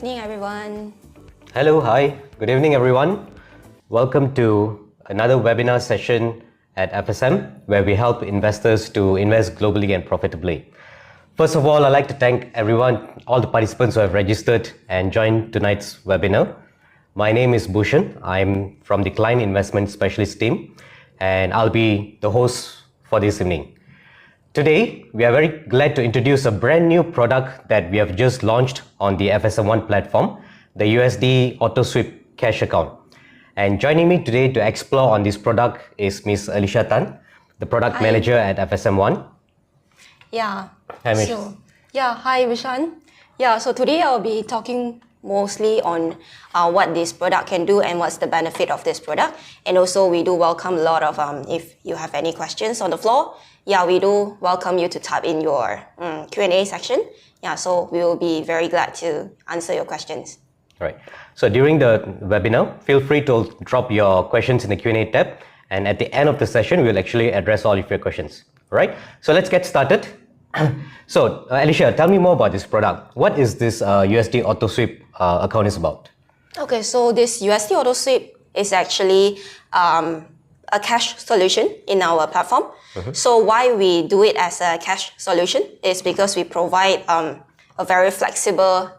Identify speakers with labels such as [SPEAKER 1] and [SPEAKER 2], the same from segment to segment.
[SPEAKER 1] evening, everyone.
[SPEAKER 2] Hello, hi. Good evening, everyone. Welcome to another webinar session at FSM, where we help investors to invest globally and profitably. First of all, I'd like to thank everyone, all the participants who have registered and joined tonight's webinar. My name is Bhushan. I'm from the Client Investment Specialist team, and I'll be the host for this evening. Today, we are very glad to introduce a brand new product that we have just launched on the FSMOne platform, the USD Auto Sweep Cash Account. And joining me today to explore on this product is Ms. Alicia Tan, the Product Manager at FSMOne.
[SPEAKER 1] Yeah.
[SPEAKER 2] Hi, Ms.
[SPEAKER 1] Hi, Vishan. So today I'll be talking mostly on what this product can do and what's the benefit of this product. And also we do welcome a lot of, if you have any questions on the floor, we do welcome you to type in your Q&A section. So we will be very glad to answer your questions.
[SPEAKER 2] Right. So during the webinar, feel free to drop your questions in the Q&A tab. And at the end of the session, we'll actually address all of your questions. All right. So let's get started. So Alicia, tell me more about this product. What is this USD Auto Sweep account is about?
[SPEAKER 1] Okay, so this USD Auto Sweep is actually a cash solution in our platform. So why we do it as a cash solution is because we provide a very flexible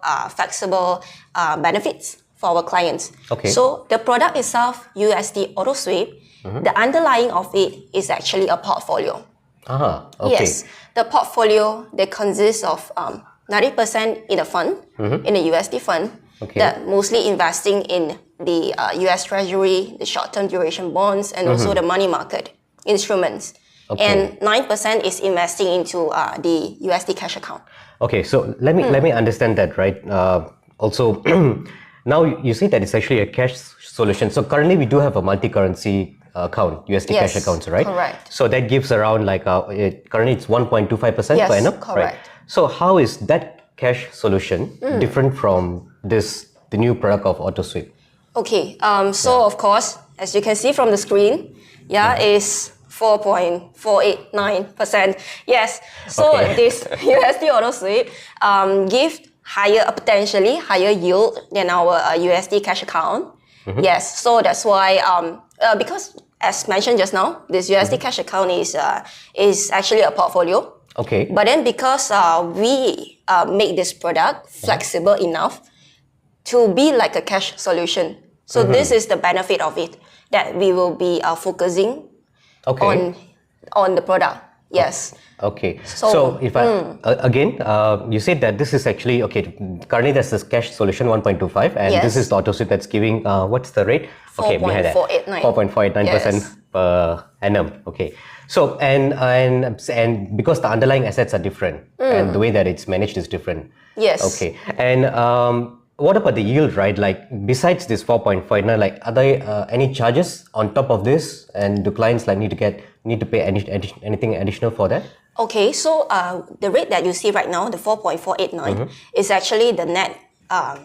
[SPEAKER 1] benefits for our clients.
[SPEAKER 2] Okay.
[SPEAKER 1] So the product itself, USD Auto Sweep, the underlying of it is actually a portfolio.
[SPEAKER 2] Okay.
[SPEAKER 1] Yes, the portfolio that consists of 90% in a fund, in a USD fund, that mostly investing in the US Treasury, the short-term duration bonds, and also the money market instruments. And 9% is investing into the USD cash account.
[SPEAKER 2] Okay, so let me understand that, right? Also, now you see that it's actually a cash solution. So currently we do have a multi-currency account, USD cash accounts, right?
[SPEAKER 1] Correct.
[SPEAKER 2] So that gives around like, currently it's 1.25% per annum?
[SPEAKER 1] Correct.
[SPEAKER 2] Right? So how is that cash solution different from the new product of Auto Sweep?
[SPEAKER 1] Okay, so of course, as you can see from the screen, is 4.489%. Yes, so this USD Auto Sweep gives potentially higher yield than our USD cash account. Yes, so that's why, because as mentioned just now, this USD cash account is actually a portfolio.
[SPEAKER 2] Okay.
[SPEAKER 1] But then because we make this product flexible enough to be like a cash solution. So this is the benefit of it, that we will be focusing on the product. Yes.
[SPEAKER 2] Okay. So if I, again, you said that this is actually, currently there's this cash solution 1.25 and this is the Auto Sweep that's giving, what's the rate? 4.489% per annum. Okay. So, and because the underlying assets are different and the way that it's managed is different.
[SPEAKER 1] Yes.
[SPEAKER 2] Okay. And what about the yield, right? Like besides this 4.49, like are there any charges on top of this? And do clients like need to pay anything additional for that?
[SPEAKER 1] Okay, so the rate that you see right now, the 4.489, is actually the net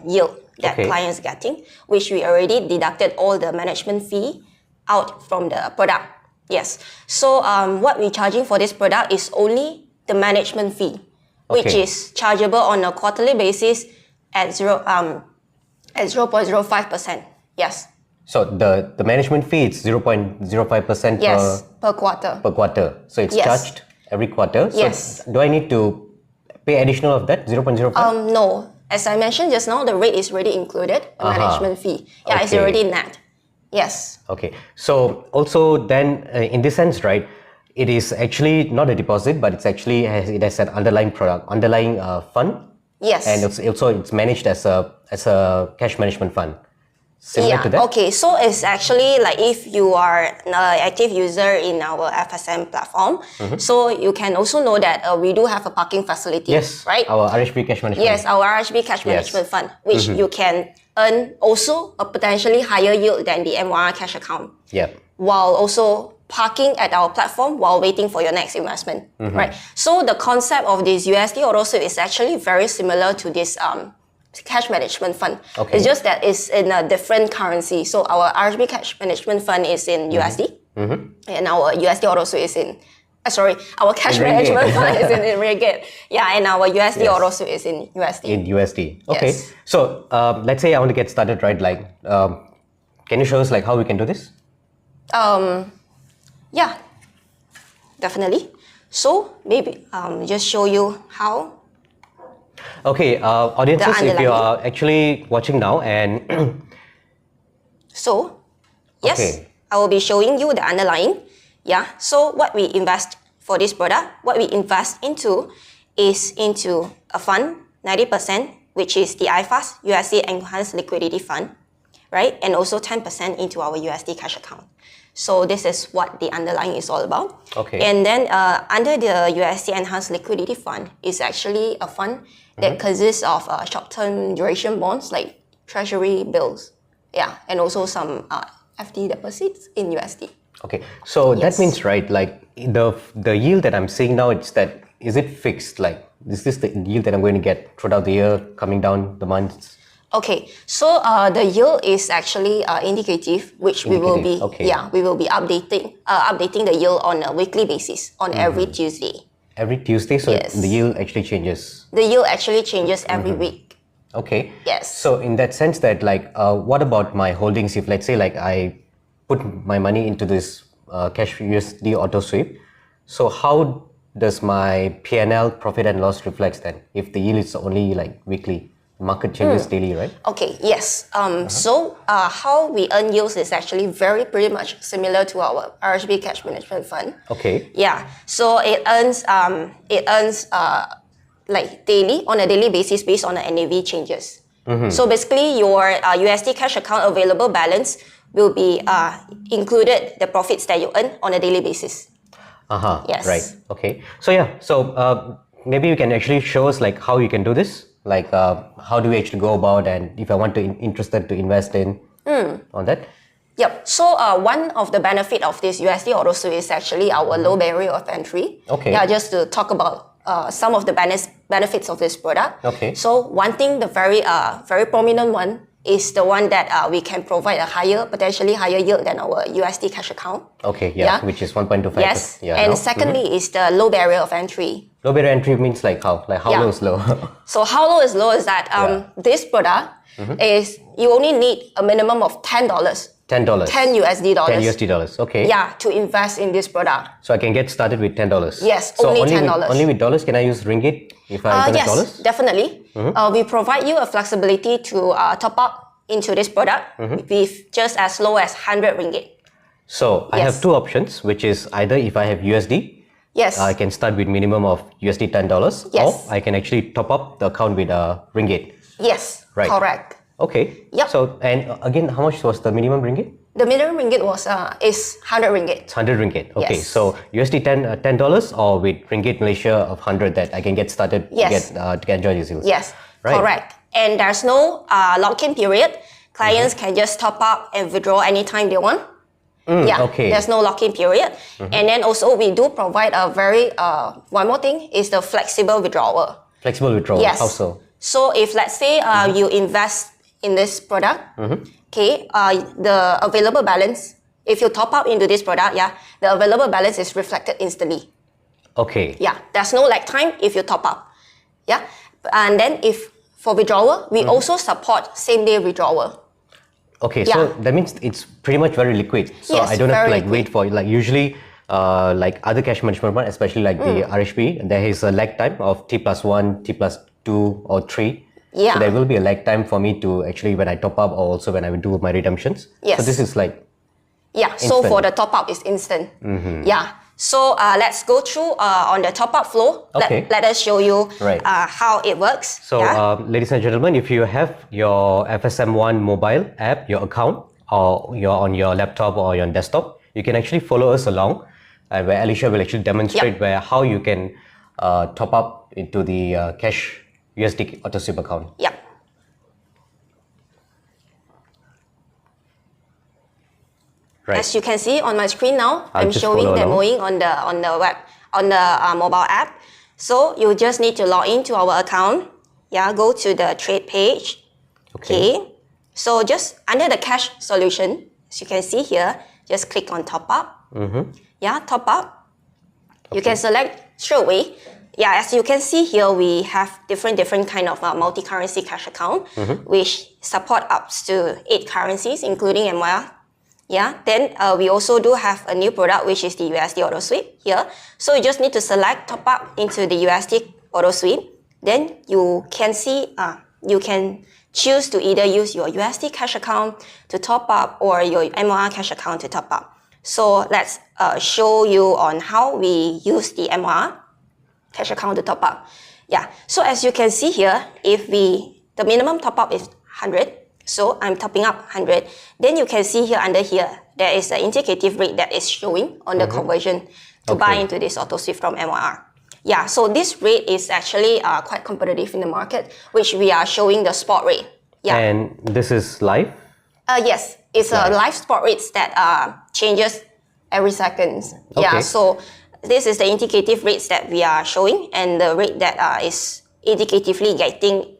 [SPEAKER 1] yield that clients getting, which we already deducted all the management fee out from the product. Yes. So what we're charging for this product is only the management fee, which is chargeable on a quarterly basis at 0.05%. Yes.
[SPEAKER 2] So the management fee is 0.05%
[SPEAKER 1] per quarter.
[SPEAKER 2] Per quarter. So it's charged every quarter. So do I need to pay additional of that 0.05?
[SPEAKER 1] No. As I mentioned just now, the rate is already included, the management fee. It's already net. Yes. Okay.
[SPEAKER 2] So also then in this sense, right, it is actually not a deposit, but it has an underlying product, underlying fund.
[SPEAKER 1] Yes.
[SPEAKER 2] And it's managed as a cash management fund. Similar to that?
[SPEAKER 1] Okay, so it's actually like if you are an active user in our FSM platform, so you can also know that we do have a parking facility, right?
[SPEAKER 2] Our RHB cash management.
[SPEAKER 1] Yes, our RHB cash management fund, which you can earn also a potentially higher yield than the M1R cash account.
[SPEAKER 2] Yeah.
[SPEAKER 1] While also parking at our platform while waiting for your next investment, right? So the concept of this USD Auto Sweep is actually very similar to this cash management fund. It's just that it's in a different currency. So our RHB cash management fund is in USD, and our USD Auto Sweep is in Sorry, our cash management fund is in ringgit. Yeah, and our USD Auto Sweep is in USD.
[SPEAKER 2] In USD. Okay.
[SPEAKER 1] Yes.
[SPEAKER 2] So let's say I want to get started, right? Like, can you show us like how we can do this?
[SPEAKER 1] Yeah, definitely. So maybe just show you how.
[SPEAKER 2] Okay, audiences, if you are actually watching now and
[SPEAKER 1] so, yes,
[SPEAKER 2] okay.
[SPEAKER 1] I will be showing you the underlying. Yeah, so what we invest for this product, what we invest into is into a fund, 90%, which is the IFAS, USD Enhanced Liquidity Fund, right? And also 10% into our USD cash account. So this is what the underlying is all about.
[SPEAKER 2] Okay.
[SPEAKER 1] And then under the USD Enhanced Liquidity Fund is actually a fund that consists of short-term duration bonds like treasury bills. Yeah, and also some FD deposits in USD.
[SPEAKER 2] Okay, so that means, right, like the yield that I'm seeing now, is it fixed? Like, is this the yield that I'm going to get throughout the year, coming down the months?
[SPEAKER 1] Okay, so the yield is actually indicative, which we will be updating the yield on a weekly basis on every Tuesday.
[SPEAKER 2] Every Tuesday, so
[SPEAKER 1] Yes.
[SPEAKER 2] the yield actually changes.
[SPEAKER 1] The yield actually changes every week.
[SPEAKER 2] Okay.
[SPEAKER 1] Yes.
[SPEAKER 2] So in that sense, that like, what about my holdings? If let's say like I put my money into this cash USD auto sweep, so how does my P&L profit and loss reflects then? If the yield is only like weekly, market changes daily, right?
[SPEAKER 1] Okay, yes. So how we earn yields is actually pretty much similar to our RHB cash management fund.
[SPEAKER 2] Okay.
[SPEAKER 1] Yeah. So it earns like on a daily basis based on the NAV changes. So basically your USD cash account available balance will be included the profits that you earn on a daily basis. Yes.
[SPEAKER 2] Right. Okay. So yeah. So maybe you can actually show us like how you can do this. Like how do we actually go about, and if I want to interested to invest in on that.
[SPEAKER 1] Yep. So one of the benefit of this USD Auto Sweep is actually our low barrier of entry.
[SPEAKER 2] Okay.
[SPEAKER 1] Yeah. Just to talk about some of the benefits of this product.
[SPEAKER 2] Okay.
[SPEAKER 1] So one thing, the very prominent one is the one that we can provide a potentially higher yield than our USD cash account.
[SPEAKER 2] Okay, yeah. Which is 1.25.
[SPEAKER 1] Yes,
[SPEAKER 2] yeah,
[SPEAKER 1] and
[SPEAKER 2] now.
[SPEAKER 1] secondly is the low barrier of entry.
[SPEAKER 2] Low barrier entry means like how? Like how low is low?
[SPEAKER 1] So how low is low is that this product is you only need a minimum of $10.
[SPEAKER 2] $10.
[SPEAKER 1] 10 USD dollars.
[SPEAKER 2] 10 USD dollars, okay.
[SPEAKER 1] Yeah, to invest in this product.
[SPEAKER 2] So I can get started with $10.
[SPEAKER 1] Yes,
[SPEAKER 2] so
[SPEAKER 1] only $10.
[SPEAKER 2] Only with dollars can I use ringgit if I
[SPEAKER 1] Yes,
[SPEAKER 2] dollars?
[SPEAKER 1] Definitely. We provide you a flexibility to top up into this product with just as low as 100 ringgit.
[SPEAKER 2] So I have two options, which is either if I have USD,
[SPEAKER 1] yes,
[SPEAKER 2] I can start with minimum of USD $10,
[SPEAKER 1] yes,
[SPEAKER 2] or I can actually top up the account with ringgit.
[SPEAKER 1] Yes,
[SPEAKER 2] right.
[SPEAKER 1] Correct.
[SPEAKER 2] Okay.
[SPEAKER 1] Yep.
[SPEAKER 2] So and again, how much was the minimum ringgit?
[SPEAKER 1] The minimum ringgit is 100 ringgit.
[SPEAKER 2] It's 100 ringgit. Okay.
[SPEAKER 1] Yes.
[SPEAKER 2] So USD $10 or with ringgit Malaysia of 100 that I can get started to enjoy these deals.
[SPEAKER 1] Yes.
[SPEAKER 2] Right.
[SPEAKER 1] Correct. And there's no lock-in period. Clients can just top up and withdraw anytime they want.
[SPEAKER 2] Okay.
[SPEAKER 1] There's no lock-in period. And then also we do provide a very, one more thing is the flexible withdrawal.
[SPEAKER 2] Flexible withdrawal,
[SPEAKER 1] Yes.
[SPEAKER 2] how so?
[SPEAKER 1] So if let's say you invest in this product, okay, the available balance, if you top up into this product, the available balance is reflected instantly.
[SPEAKER 2] Okay.
[SPEAKER 1] Yeah, there's no lag time if you top up. Yeah, and then if for withdrawal, we also support same-day withdrawal.
[SPEAKER 2] Okay, so that means it's pretty much very liquid. So
[SPEAKER 1] Yes,
[SPEAKER 2] I don't have to like
[SPEAKER 1] very
[SPEAKER 2] wait for it. Like usually, like other cash management fund, especially like the RHB, there is a lag time of T+1, T+2 or 3.
[SPEAKER 1] Yeah.
[SPEAKER 2] So there will be a lag time for me to actually when I top up or also when I do my redemptions.
[SPEAKER 1] Yes.
[SPEAKER 2] So this is like
[SPEAKER 1] so for the top up, it's instant. Yeah. So let's go through on the top up flow.
[SPEAKER 2] Okay.
[SPEAKER 1] Let us show you
[SPEAKER 2] Right.
[SPEAKER 1] how it works.
[SPEAKER 2] So, ladies and gentlemen, if you have your FSMOne mobile app, your account, or you're on your laptop or your desktop, you can actually follow us along, where Alicia will actually demonstrate how you can top up into the cash USD auto sweep account.
[SPEAKER 1] Yeah.
[SPEAKER 2] Right.
[SPEAKER 1] As you can see on my screen now, I'm
[SPEAKER 2] just
[SPEAKER 1] showing
[SPEAKER 2] follow along.
[SPEAKER 1] demoing on the mobile app. So you just need to log into our account. Yeah, go to the trade page. Okay. So just under the cash solution, as you can see here, just click on top up. Yeah, top up. You can select straight away. Yeah, as you can see here, we have different kind of multi-currency cash account, which support up to 8 currencies, including MYR. Yeah, then we also do have a new product, which is the USD Auto Sweep here. So you just need to select top up into the USD Auto Sweep. Then you can see, you can choose to either use your USD cash account to top up or your MYR cash account to top up. So let's show you on how we use the MYR cash account to top up. Yeah, so as you can see here, the minimum top up is 100. So I'm topping up 100. Then you can see here under here, there is an indicative rate that is showing on the conversion to buy into this auto sweep from MYR. Yeah, so this rate is actually quite competitive in the market, which we are showing the spot rate. Yeah.
[SPEAKER 2] And this is live?
[SPEAKER 1] Yes, it's a live spot rates that changes every second.
[SPEAKER 2] Okay.
[SPEAKER 1] Yeah, so this is the indicative rates that we are showing, and the rate that is indicatively getting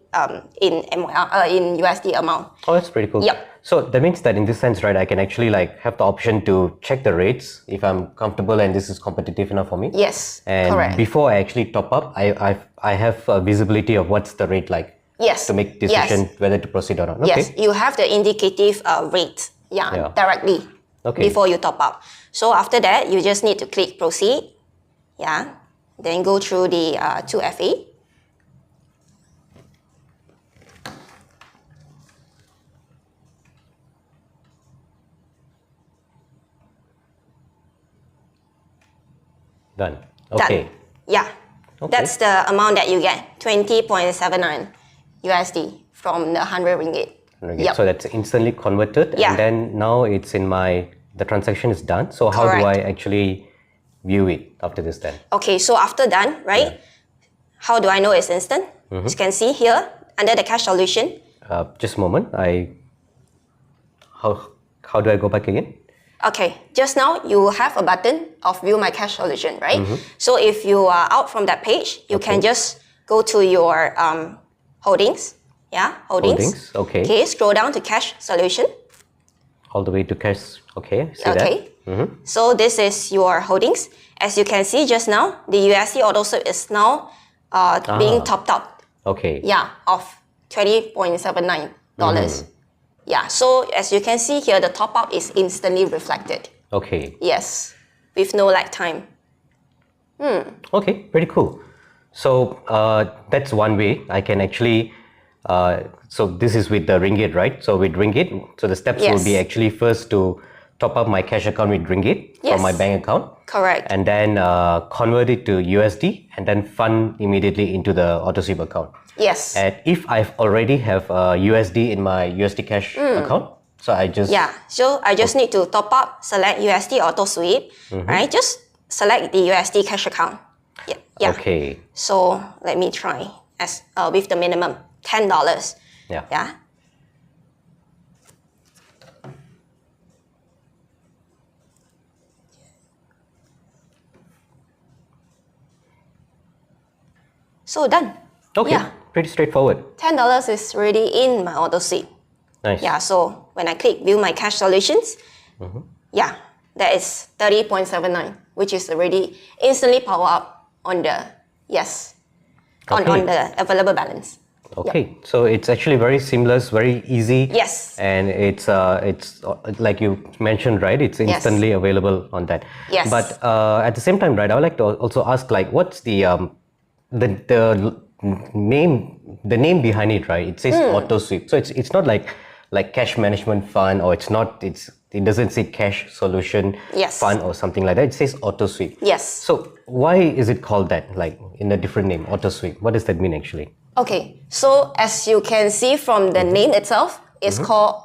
[SPEAKER 1] in USD amount. Oh,
[SPEAKER 2] that's pretty cool.
[SPEAKER 1] Yep.
[SPEAKER 2] So that means that in this sense, right, I can actually like have the option to check the rates if I'm comfortable and this is competitive enough for me.
[SPEAKER 1] Yes,
[SPEAKER 2] and
[SPEAKER 1] correct.
[SPEAKER 2] Before I actually top up, I have visibility of what's the rate like.
[SPEAKER 1] Yes.
[SPEAKER 2] To make decision whether to proceed or not. Okay.
[SPEAKER 1] Yes, you have the indicative rate. Directly.
[SPEAKER 2] Okay.
[SPEAKER 1] Before you top up. So after that, you just need to click proceed. Yeah. Then go through the 2FA.
[SPEAKER 2] Done. Okay.
[SPEAKER 1] Done. Yeah. Okay. That's the amount that you get, 20.79 USD from the 100 ringgit.
[SPEAKER 2] Yep. So that's instantly converted, and then now it's in the transaction is done. So how do I actually view it after this then?
[SPEAKER 1] Okay, so after done, right? Yeah. How do I know it's instant? You can see here under the cash solution.
[SPEAKER 2] Just a moment. How do I go back again?
[SPEAKER 1] Okay, just now you have a button of view my cash solution, right? So if you are out from that page, you can just go to your holdings. Yeah, holdings.
[SPEAKER 2] Okay.
[SPEAKER 1] Okay, scroll down to cash solution.
[SPEAKER 2] All the way to cash. Okay, see
[SPEAKER 1] that. So this is your holdings. As you can see just now, the USD Auto Sweep is now being topped up.
[SPEAKER 2] Okay.
[SPEAKER 1] Yeah, of $20.79. Yeah, so as you can see here, the top up is instantly reflected.
[SPEAKER 2] Okay.
[SPEAKER 1] Yes, with no lag time.
[SPEAKER 2] Okay, pretty cool. So that's one way I can actually, so this is with the ringgit, right? So with ringgit, so the steps will be actually first to top up my cash account with ringgit from my bank account.
[SPEAKER 1] Correct.
[SPEAKER 2] And then convert it to USD and then fund immediately into the auto sweep account.
[SPEAKER 1] Yes.
[SPEAKER 2] And if I already have USD in my USD cash account, so I just...
[SPEAKER 1] Yeah, so I just need to top up, select USD Auto Sweep, right? Just select the USD cash account. Yeah.
[SPEAKER 2] Okay.
[SPEAKER 1] So let me try with the minimum, $10. Yeah. So done.
[SPEAKER 2] Okay. Yeah. Pretty straightforward.
[SPEAKER 1] $10 is already in my auto sweep.
[SPEAKER 2] Nice.
[SPEAKER 1] Yeah, so when I click view my cash solutions, that is 30.79, which is already instantly power up on the on the available balance.
[SPEAKER 2] Okay, so it's actually very seamless, very easy.
[SPEAKER 1] Yes.
[SPEAKER 2] And it's like you mentioned, right? It's instantly available on that.
[SPEAKER 1] Yes.
[SPEAKER 2] But at the same time, right, I would like to also ask, like, what's the name behind it, right? It says auto sweep, so it's not like cash management fund, or it doesn't say cash solution fund or something like that. It says auto sweep.
[SPEAKER 1] Yes.
[SPEAKER 2] So why is it called that, like in a different name, auto sweep? What does that mean actually?
[SPEAKER 1] Okay, so as you can see from the name itself, it's called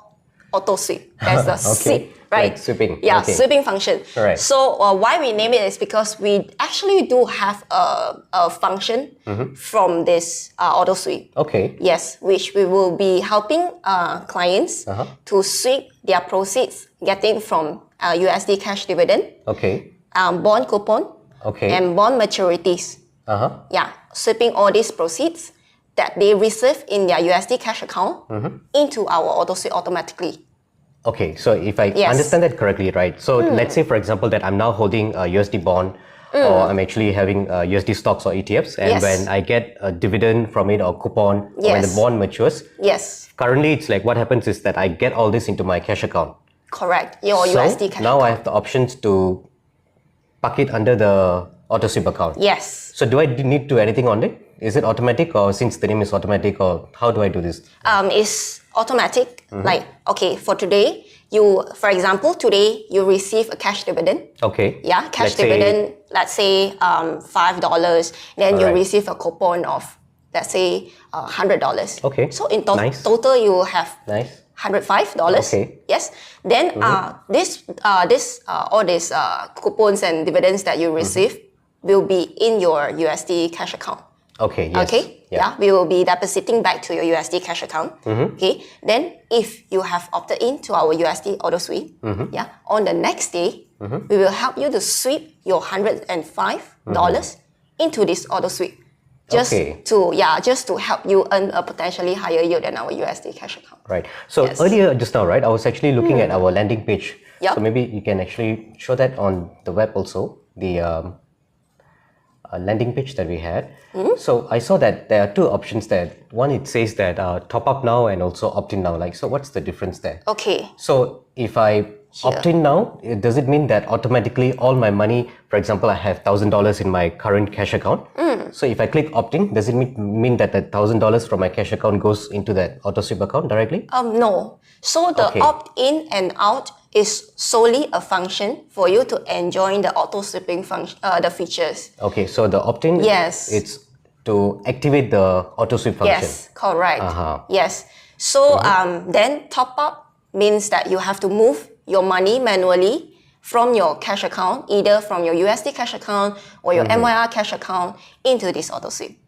[SPEAKER 1] auto sweep. That's the sweep, right?
[SPEAKER 2] Like sweeping.
[SPEAKER 1] Yeah, sweeping function.
[SPEAKER 2] Right.
[SPEAKER 1] So why we name it is because we actually do have a function from this auto sweep.
[SPEAKER 2] Okay.
[SPEAKER 1] Yes, which we will be helping clients to sweep their proceeds getting from USD cash dividend.
[SPEAKER 2] Okay.
[SPEAKER 1] Bond coupon.
[SPEAKER 2] Okay.
[SPEAKER 1] And bond maturities. Yeah, sweeping all these proceeds that they receive in their USD cash account into our auto sweep automatically.
[SPEAKER 2] Okay, so if I understand that correctly, right? So let's say, for example, that I'm now holding a USD bond or I'm actually having USD stocks or ETFs, and
[SPEAKER 1] Yes.
[SPEAKER 2] when I get a dividend from it or coupon, or when the
[SPEAKER 1] Yes.
[SPEAKER 2] bond matures,
[SPEAKER 1] Yes,
[SPEAKER 2] currently it's like what happens is that I get all this into my cash account.
[SPEAKER 1] correct. Your
[SPEAKER 2] So
[SPEAKER 1] USD cash
[SPEAKER 2] now
[SPEAKER 1] account.
[SPEAKER 2] I have the options to park it under the auto sweep account.
[SPEAKER 1] Yes.
[SPEAKER 2] So do I need to do anything on it? Is it automatic, or since the name is automatic, or how do I do this?
[SPEAKER 1] It's automatic. Like, okay, for today, for example, today you receive a cash dividend.
[SPEAKER 2] Okay.
[SPEAKER 1] Yeah, cash
[SPEAKER 2] Let's say-
[SPEAKER 1] dividend, let's say $5. Then you
[SPEAKER 2] Alright.
[SPEAKER 1] receive a coupon of, let's say, $100.
[SPEAKER 2] Okay,
[SPEAKER 1] So in
[SPEAKER 2] nice.
[SPEAKER 1] total, you will have
[SPEAKER 2] Nice.
[SPEAKER 1] $105.
[SPEAKER 2] Okay.
[SPEAKER 1] Yes. Then all these coupons and dividends that you receive will be in your USD cash account.
[SPEAKER 2] Okay, yes.
[SPEAKER 1] Okay. Yeah. We will be depositing back to your USD cash account. Okay. Then if you have opted in to our USD Auto Sweep, yeah, on the next day, we will help you to sweep your $105 into this Auto Sweep. Just
[SPEAKER 2] Okay.
[SPEAKER 1] to help you earn a potentially higher yield than our USD cash account.
[SPEAKER 2] Right. So
[SPEAKER 1] Yes.
[SPEAKER 2] earlier, just now, right, I was actually looking at our landing page.
[SPEAKER 1] Yup.
[SPEAKER 2] So maybe you can actually show that on the web also, the landing page that we had. So I saw that there are two options there. One, it says that top up now and also opt in now. Like, so what's the difference there?
[SPEAKER 1] Okay.
[SPEAKER 2] So if I opt in now, does it mean that automatically all my money, for example, I have $1,000 in my current cash account. So if I click opt in, does it mean that the $1,000 from my cash account goes into that auto sweep account directly?
[SPEAKER 1] No. So the
[SPEAKER 2] Okay.
[SPEAKER 1] opt in and out is solely a function for you to enjoy the auto sweeping function, the features.
[SPEAKER 2] Okay, so the opt in,
[SPEAKER 1] Yes.
[SPEAKER 2] it's to activate the auto sweep function.
[SPEAKER 1] Yes, correct.
[SPEAKER 2] Uh-huh.
[SPEAKER 1] Yes. So then top up means that you have to move your money manually from your cash account, either from your USD cash account or your MYR cash account into this auto sweep.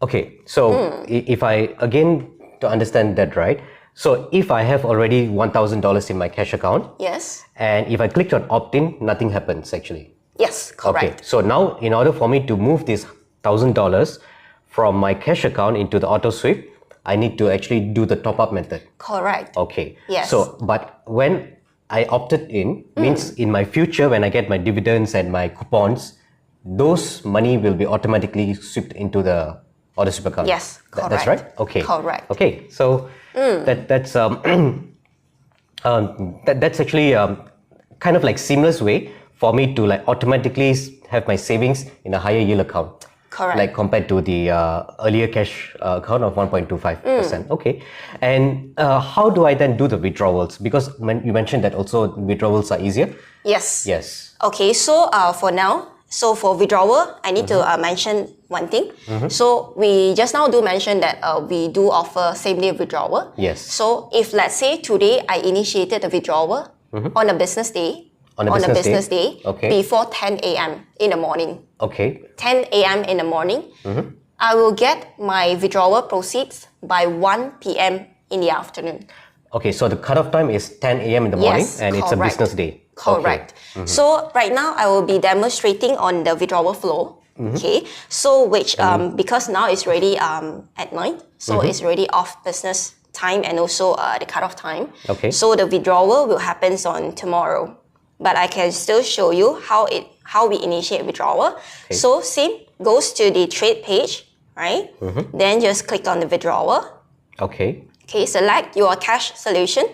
[SPEAKER 2] Okay, so if I, again, to understand that right, so if I have already $1,000 in my cash account,
[SPEAKER 1] Yes.
[SPEAKER 2] and if I clicked on opt-in, nothing happens actually.
[SPEAKER 1] Yes, correct.
[SPEAKER 2] Okay, so now in order for me to move this $1,000 from my cash account into the auto sweep, I need to actually do the top-up method.
[SPEAKER 1] Correct.
[SPEAKER 2] Okay.
[SPEAKER 1] Yes.
[SPEAKER 2] So, but when I opted in, means in my future, when I get my dividends and my coupons, those money will be automatically swept into the auto sweep account.
[SPEAKER 1] Yes,
[SPEAKER 2] That's
[SPEAKER 1] correct.
[SPEAKER 2] right? Okay.
[SPEAKER 1] Correct.
[SPEAKER 2] Okay. So that's that's actually kind of like seamless way for me to like automatically have my savings in a higher yield account.
[SPEAKER 1] Correct.
[SPEAKER 2] Like compared to the earlier cash account of 1.25%. Okay. And how do I then do the withdrawals? Because you mentioned that also withdrawals are easier.
[SPEAKER 1] Yes.
[SPEAKER 2] Yes.
[SPEAKER 1] Okay, so for now, so for withdrawal, I need to mention one thing. So we just now do mention that we do offer same-day withdrawal.
[SPEAKER 2] Yes.
[SPEAKER 1] So if let's say today I initiated the withdrawal on a business day,
[SPEAKER 2] On a business day. Okay.
[SPEAKER 1] before 10 a.m. in the morning,
[SPEAKER 2] Okay.
[SPEAKER 1] 10 a.m. in the morning, I will get my withdrawal proceeds by 1 p.m. in the afternoon.
[SPEAKER 2] Okay, so the cutoff time is 10 a.m. in the morning,
[SPEAKER 1] Yes,
[SPEAKER 2] and it's a
[SPEAKER 1] correct.
[SPEAKER 2] business day.
[SPEAKER 1] Correct.
[SPEAKER 2] Okay.
[SPEAKER 1] So right now I will be demonstrating on the withdrawal flow. Okay. So which because now it's already at night, so it's already off business time and also the cutoff time.
[SPEAKER 2] Okay.
[SPEAKER 1] So the withdrawal will happen on tomorrow, but I can still show you how we initiate withdrawal.
[SPEAKER 2] Okay.
[SPEAKER 1] So same goes to the trade page, right? Then just click on the withdrawal.
[SPEAKER 2] Okay.
[SPEAKER 1] Okay, select your cash solution,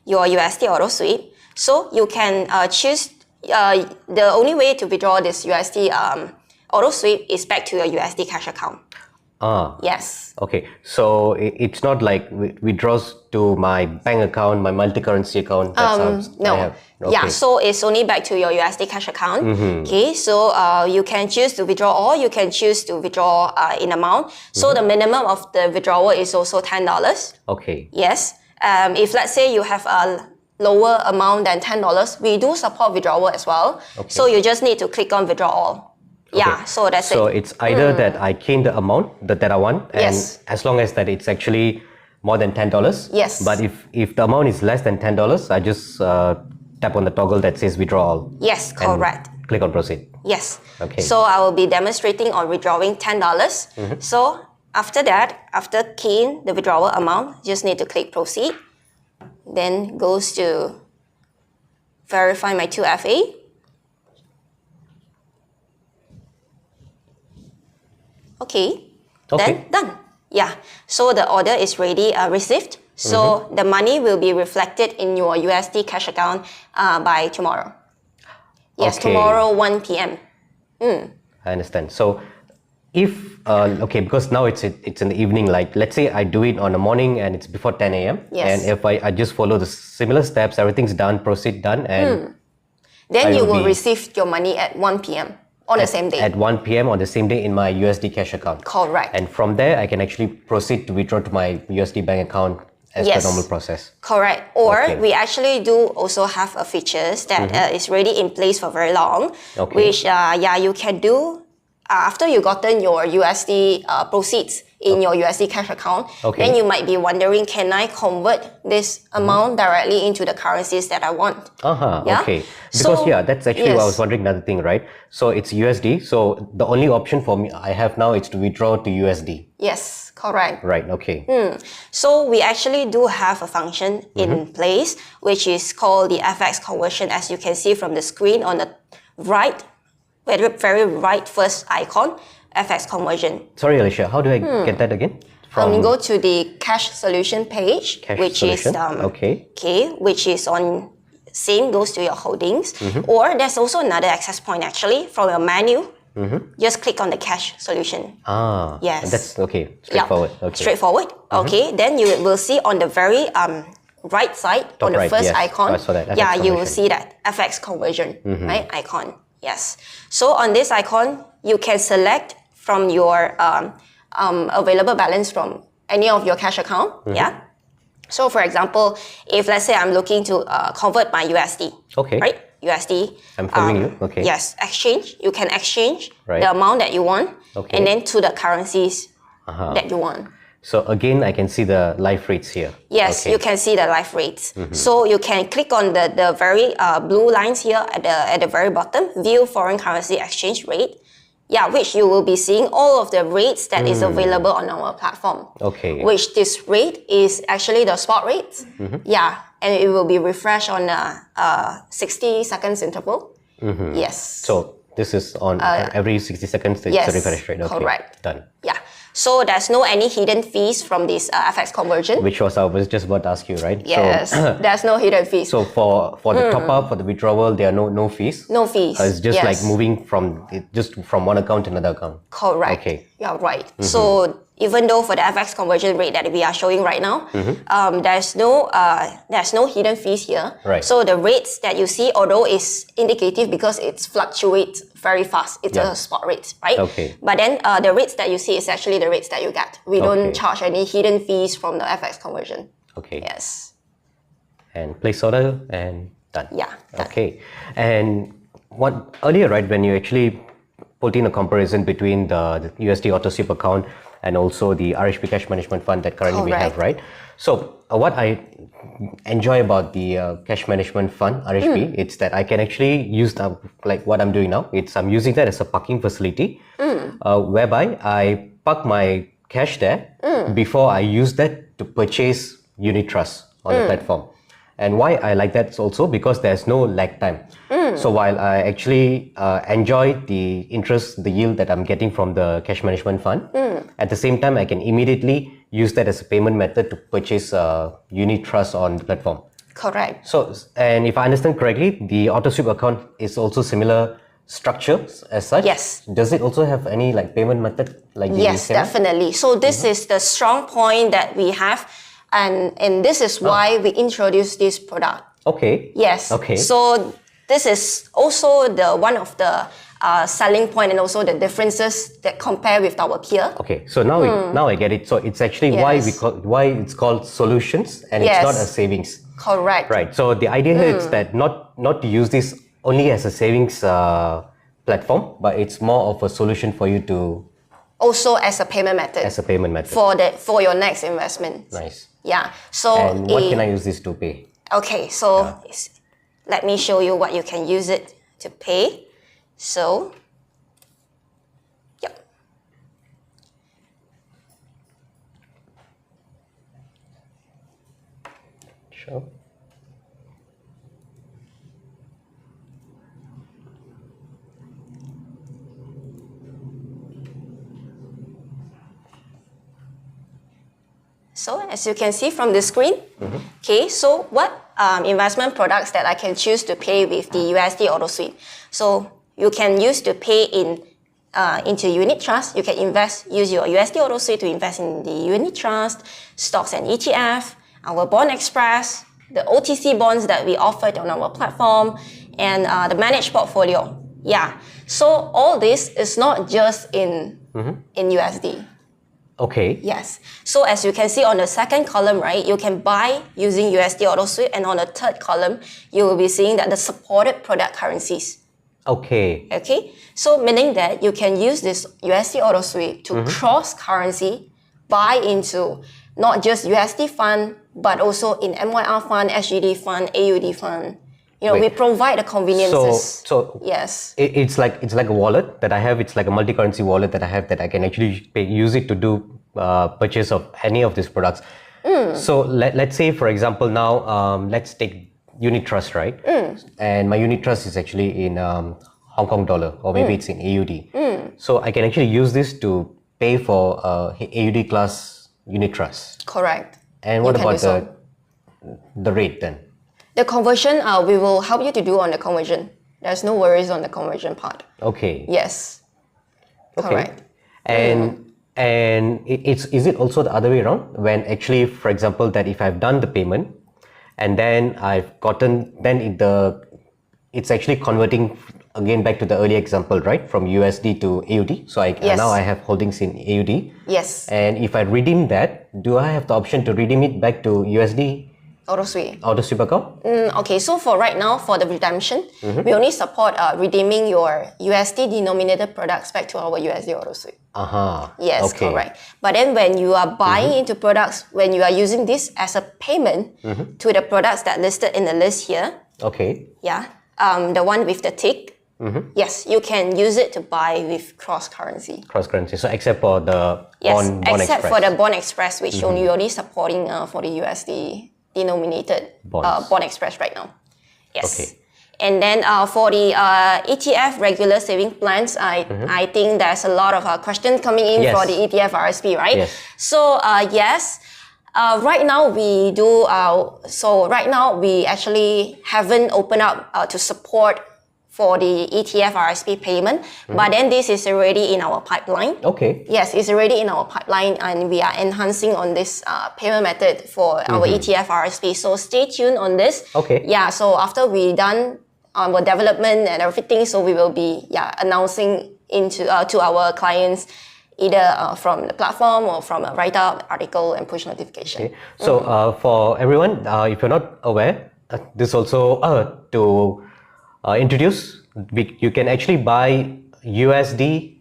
[SPEAKER 1] your USD Auto Sweep. So you can choose, the only way to withdraw this USD Auto Sweep is back to your USD cash account. Yes.
[SPEAKER 2] Okay, so it's not like withdraws to my bank account, my multi-currency account.
[SPEAKER 1] No. Yeah, so it's only back to your USD cash account. Okay, so you can choose to withdraw or you can choose to withdraw in amount. So the minimum of the withdrawal is also $10.
[SPEAKER 2] Okay.
[SPEAKER 1] Yes. If let's say you have a lower amount than $10, we do support withdrawal as well.
[SPEAKER 2] Okay.
[SPEAKER 1] So you just need to click on withdrawal. Yeah, so that's
[SPEAKER 2] So
[SPEAKER 1] it.
[SPEAKER 2] it's either that I key in the amount that I want, and
[SPEAKER 1] Yes.
[SPEAKER 2] as long as that it's actually more than $10.
[SPEAKER 1] Yes.
[SPEAKER 2] But if the amount is less than $10, I just tap on the toggle that says withdrawal.
[SPEAKER 1] Yes,
[SPEAKER 2] and
[SPEAKER 1] correct.
[SPEAKER 2] Click on proceed.
[SPEAKER 1] Yes.
[SPEAKER 2] Okay.
[SPEAKER 1] So I will be demonstrating on withdrawing $10. So after that, after keying the withdrawal amount, just need to click proceed. Then goes to verify my 2FA. Okay. Then done. Yeah. So the order is ready received. So the money will be reflected in your USD cash account by tomorrow. Yes, tomorrow 1 p.m.
[SPEAKER 2] I understand. So if because now it's in the evening, like let's say I do it on the morning and it's before 10 a.m.
[SPEAKER 1] Yes.
[SPEAKER 2] And if I just follow the similar steps, everything's done, proceed done, and
[SPEAKER 1] then you will receive your money at 1 p.m. on the same day.
[SPEAKER 2] At 1 p.m. on the same day in my USD cash account.
[SPEAKER 1] Correct.
[SPEAKER 2] And from there, I can actually proceed to withdraw to my USD bank account as per normal process.
[SPEAKER 1] Correct. Or we actually do also have a features that is already in place for very long, which you can do after you gotten your USD proceeds in your USD cash account. Then you might be wondering, can I convert this amount directly into the currencies that I want?
[SPEAKER 2] Okay. Because that's actually what I was wondering, another thing, right? So it's USD. So the only option for me I have now is to withdraw to USD.
[SPEAKER 1] Yes, correct.
[SPEAKER 2] Right, okay.
[SPEAKER 1] So we actually do have a function in place, which is called the FX conversion, as you can see from the screen on the right, very right first icon, FX conversion.
[SPEAKER 2] Sorry, Alicia, how do I get that again?
[SPEAKER 1] Go to the cash solution page, which is which is on same goes to your holdings. Or there's also another access point actually from your menu. Just click on the cash solution. Yes.
[SPEAKER 2] That's okay. Straightforward. Okay.
[SPEAKER 1] Straightforward. Okay. Then you will see on the very right side, on the first icon.
[SPEAKER 2] I saw that.
[SPEAKER 1] You will see that FX conversion right icon. Yes. So on this icon, you can select from your available balance from any of your cash account. So for example, if let's say I'm looking to convert my USD. Right? USD.
[SPEAKER 2] I'm following you. Okay.
[SPEAKER 1] Yes. Exchange. You can exchange the amount that you want and then to the currencies that you want.
[SPEAKER 2] So again, I can see the live rates here.
[SPEAKER 1] Yes, you can see the live rates. So you can click on the very blue lines here at the very bottom, view foreign currency exchange rate. Which you will be seeing all of the rates that is available on our platform. Which this rate is actually the spot rates. And it will be refreshed on a 60 seconds interval. Yes.
[SPEAKER 2] So this is on every 60 seconds, it's a refresh rate.
[SPEAKER 1] Correct.
[SPEAKER 2] Done.
[SPEAKER 1] So there's no any hidden fees from this FX conversion.
[SPEAKER 2] Which I was just about to ask you, right?
[SPEAKER 1] Yes, so, there's no hidden fees.
[SPEAKER 2] So for the top up, for the withdrawal, there are no fees?
[SPEAKER 1] No fees.
[SPEAKER 2] It's just like moving from one account to another account.
[SPEAKER 1] Correct.
[SPEAKER 2] Okay.
[SPEAKER 1] Yeah, right. So even though for the FX conversion rate that we are showing right now, there's no hidden fees here.
[SPEAKER 2] Right.
[SPEAKER 1] So the rates that you see, although is indicative because it fluctuates very fast, it's a spot rate, right? But then the rates that you see is actually the rates that you get. We don't charge any hidden fees from the FX conversion. Yes. And
[SPEAKER 2] place order and done.
[SPEAKER 1] Done.
[SPEAKER 2] Okay. And what earlier, right, when you actually put in a comparison between the USD Auto Sweep account and also the RHP Cash Management Fund that currently we have, right? So what I enjoy about the Cash Management Fund, RHP, it's that I can actually use like what I'm doing now. I'm using that as a parking facility, whereby I park my cash there before I use that to purchase unit trusts on the platform. And why I like that is also because there's no lag time. So while I actually enjoy the interest, the yield that I'm getting from the cash management fund, at the same time, I can immediately use that as a payment method to purchase unit trust on the platform.
[SPEAKER 1] Correct.
[SPEAKER 2] So, and if I understand correctly, the AutoSweep account is also similar structure as such.
[SPEAKER 1] Yes.
[SPEAKER 2] Does it also have any like payment method like the
[SPEAKER 1] Yes, definitely. So this is the strong point that we have. And this is why we introduced this product. Yes. So this is also one of the selling point and also the differences that compare with our peer.
[SPEAKER 2] So now I get it. So it's actually why it's called solutions and it's not a savings.
[SPEAKER 1] Correct.
[SPEAKER 2] Right. So the idea here is that not to use this only as a savings platform, but it's more of a solution for you to
[SPEAKER 1] also as a payment method. For your next investment.
[SPEAKER 2] Nice.
[SPEAKER 1] Yeah. So
[SPEAKER 2] and what can I use this to pay?
[SPEAKER 1] So let me show you what you can use it to pay. So
[SPEAKER 2] Sure.
[SPEAKER 1] So as you can see from the screen, okay, so what investment products that I can choose to pay with the USD Auto Sweep? So you can use to pay into unit trust. You can use your USD Auto Sweep to invest in the unit trust, stocks and ETF, our Bond Express, the OTC bonds that we offered on our platform, and the managed portfolio. Yeah. So all this is not just in USD.
[SPEAKER 2] Okay.
[SPEAKER 1] Yes. So as you can see on the second column, right, you can buy using USD Auto Sweep, and on the third column, you will be seeing that the supported product currencies.
[SPEAKER 2] Okay.
[SPEAKER 1] Okay. So meaning that you can use this USD Auto Sweep to cross currency, buy into not just USD fund, but also in MYR fund, SGD fund, AUD fund. You know, we provide the conveniences.
[SPEAKER 2] So
[SPEAKER 1] yes,
[SPEAKER 2] it's like a wallet that I have. It's like a multi-currency wallet that I have that I can actually use it to do purchase of any of these products. So let's say, for example, now let's take unit trust, right? And my unit trust is actually in Hong Kong dollar, or maybe it's in AUD. So I can actually use this to pay for AUD class unit trust.
[SPEAKER 1] Correct.
[SPEAKER 2] And what about the rate then?
[SPEAKER 1] The conversion, we will help you to do on the conversion. There's no worries on the conversion part.
[SPEAKER 2] Okay.
[SPEAKER 1] Yes.
[SPEAKER 2] Okay.
[SPEAKER 1] Correct.
[SPEAKER 2] And is it also the other way around? When actually, for example, that if I've done the payment and then I've gotten, then it's actually converting again back to the earlier example, right? From USD to AUD. So now I have holdings in AUD.
[SPEAKER 1] Yes.
[SPEAKER 2] And if I redeem that, do I have the option to redeem it back to USD?
[SPEAKER 1] Auto Sweep
[SPEAKER 2] account?
[SPEAKER 1] Okay, so for right now, for the redemption, we only support redeeming your USD denominated products back to our USD Auto Sweep. Yes,
[SPEAKER 2] okay.
[SPEAKER 1] Correct. But then when you are buying into products, when you are using this as a payment to the products that listed in the list here,
[SPEAKER 2] okay,
[SPEAKER 1] yeah, the one with the tick, yes, you can use it to buy with cross currency.
[SPEAKER 2] Cross currency. So except for the Bond
[SPEAKER 1] except
[SPEAKER 2] Express.
[SPEAKER 1] for the Bond Express, which only supporting for the USD denominated Bond Express right now. Yes. Okay. And then for the ETF regular saving plans, I think there's a lot of questions coming in for the ETF RSP, right?
[SPEAKER 2] Yes.
[SPEAKER 1] So yes, right now we do. So right now we actually haven't opened up to support for the ETF RSP payment, but then this is already in our pipeline.
[SPEAKER 2] Okay.
[SPEAKER 1] Yes, it's already in our pipeline, and we are enhancing on this payment method for our ETF RSP. So stay tuned on this.
[SPEAKER 2] Okay.
[SPEAKER 1] Yeah. So after we done our development and everything, so we will be announcing to our clients either from the platform or from a write-up article and push notification.
[SPEAKER 2] Okay. So for everyone, if you're not aware, this also to introduce, you can actually buy USD,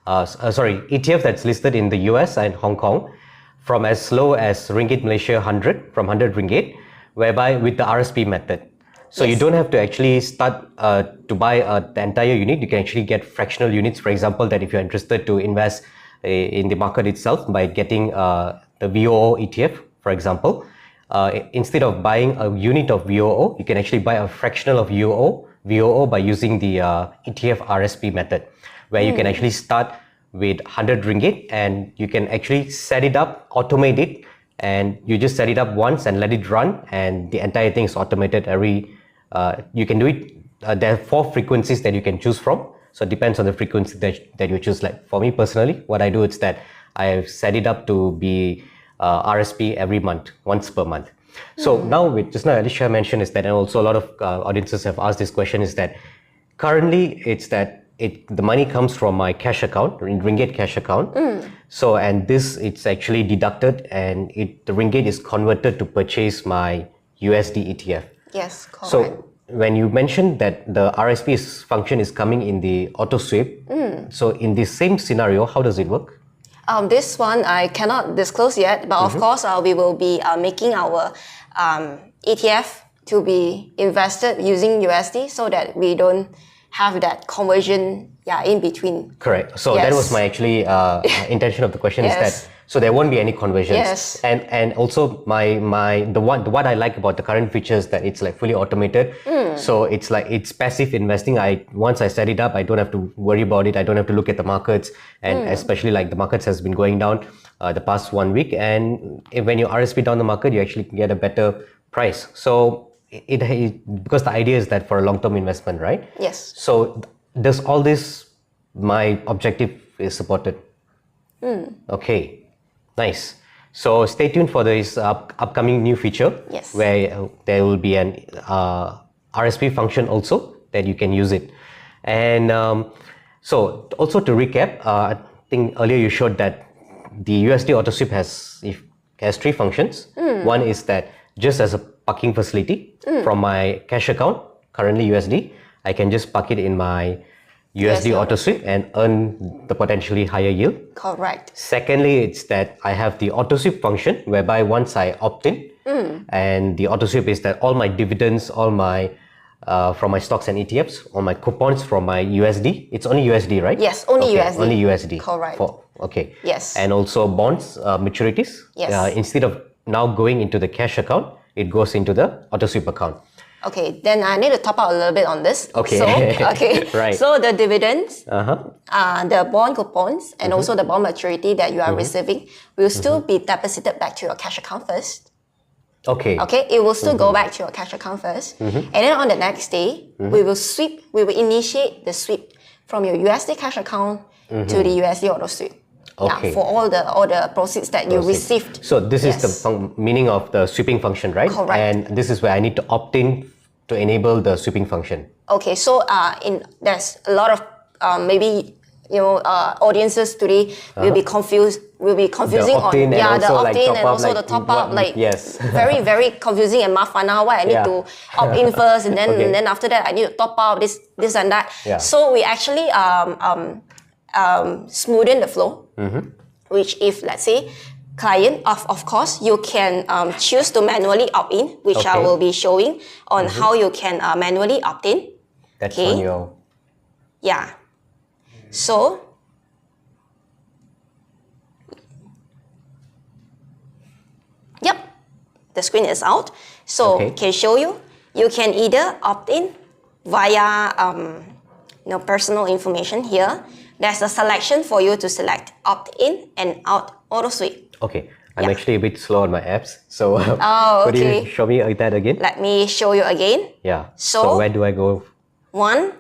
[SPEAKER 2] ETF that's listed in the US and Hong Kong from as low as Ringgit Malaysia 100, from 100 Ringgit, whereby with the RSP method. So you don't have to actually start to buy the entire unit. You can actually get fractional units. For example, that if you're interested to invest in the market itself by getting the VOO ETF, for example, instead of buying a unit of VOO, you can actually buy a fractional of VOO by using the ETF RSP method, where you can actually start with 100 Ringgit and you can actually set it up, automate it, and you just set it up once and let it run, and the entire thing is automated. You can do it. There are 4 frequencies that you can choose from. So it depends on the frequency that you choose. Like for me personally, what I do is that I set it up to be RSP every month, once per month. So now, just now Alicia mentioned is that, and also a lot of audiences have asked this question, is that currently it's that the money comes from my cash account, Ringgit cash account. So, and it's actually deducted, and the Ringgit is converted to purchase my USD ETF.
[SPEAKER 1] Yes, correct.
[SPEAKER 2] So when you mentioned that the RSP function is coming in the auto sweep, so in the same scenario, how does it work?
[SPEAKER 1] This one I cannot disclose yet, but of course we will be making our ETF to be invested using USD, so that we don't have that conversion in between.
[SPEAKER 2] Correct. So that was my actually intention of the question, is that, So there won't be any conversions.
[SPEAKER 1] Yes.
[SPEAKER 2] And also what I like about the current feature is that it's like fully automated. So it's like it's passive investing. Once I set it up, I don't have to worry about it. I don't have to look at the markets, and especially like the markets has been going down the past 1 week. And when you RSP down the market, you actually get a better price. So because the idea is that for a long-term investment, right?
[SPEAKER 1] Yes.
[SPEAKER 2] So does all this, my objective is supported? Okay. Nice. So stay tuned for this upcoming new feature.
[SPEAKER 1] Yes.
[SPEAKER 2] Where there will be an RSP function also that you can use it. And so also to recap, I think earlier you showed that the USD Auto Sweep has 3 functions. One is that just as a parking facility from my cash account, currently USD, I can just park it in my USD Auto Sweep and earn the potentially higher yield.
[SPEAKER 1] Correct.
[SPEAKER 2] Secondly, it's that I have the Auto Sweep function, whereby once I opt in, and the Auto Sweep is that all my dividends, all my from my stocks and ETFs, all my coupons from my USD, it's only USD, right?
[SPEAKER 1] Yes, only USD.
[SPEAKER 2] Only USD.
[SPEAKER 1] Correct.
[SPEAKER 2] Okay.
[SPEAKER 1] Yes.
[SPEAKER 2] And also bonds, maturities.
[SPEAKER 1] Yes.
[SPEAKER 2] Instead of now going into the cash account, it goes into the Auto Sweep account.
[SPEAKER 1] Okay, then I need to top up a little bit on this.
[SPEAKER 2] Okay.
[SPEAKER 1] So, okay.
[SPEAKER 2] Right.
[SPEAKER 1] So the dividends, the bond coupons, and also the bond maturity that you are receiving will still be deposited back to your cash account first.
[SPEAKER 2] Okay.
[SPEAKER 1] Okay, it will still go back to your cash account first. And then on the next day, we will initiate the sweep from your USD cash account to the USD Auto Sweep.
[SPEAKER 2] Okay.
[SPEAKER 1] Yeah, for all the proceeds that you received.
[SPEAKER 2] So this is the meaning of the sweeping function, right?
[SPEAKER 1] Correct.
[SPEAKER 2] And this is where I need to opt in to enable the sweeping function.
[SPEAKER 1] Okay, so there's a lot of maybe audiences today will be confused. Will be confusing
[SPEAKER 2] the opt-in
[SPEAKER 1] on
[SPEAKER 2] and
[SPEAKER 1] the
[SPEAKER 2] also,
[SPEAKER 1] opt-in and also
[SPEAKER 2] like,
[SPEAKER 1] the top up. Like
[SPEAKER 2] yes.
[SPEAKER 1] very very confusing and mafana. Why I need to opt in first and then and then after that I need to top up this and that.
[SPEAKER 2] Yeah.
[SPEAKER 1] So we actually smoothen the flow. Which if let's say client of course you can choose to manually opt in, which I will be showing on how you can manually opt in.
[SPEAKER 2] That's on your...
[SPEAKER 1] Yeah. So yep, the screen is out. So can show you. You can either opt in via personal information here. There's a selection for you to select opt in and out auto sweep.
[SPEAKER 2] Okay, I'm actually a bit slow on my apps. So could you show me that again?
[SPEAKER 1] Let me show you again.
[SPEAKER 2] Yeah. So where do I go?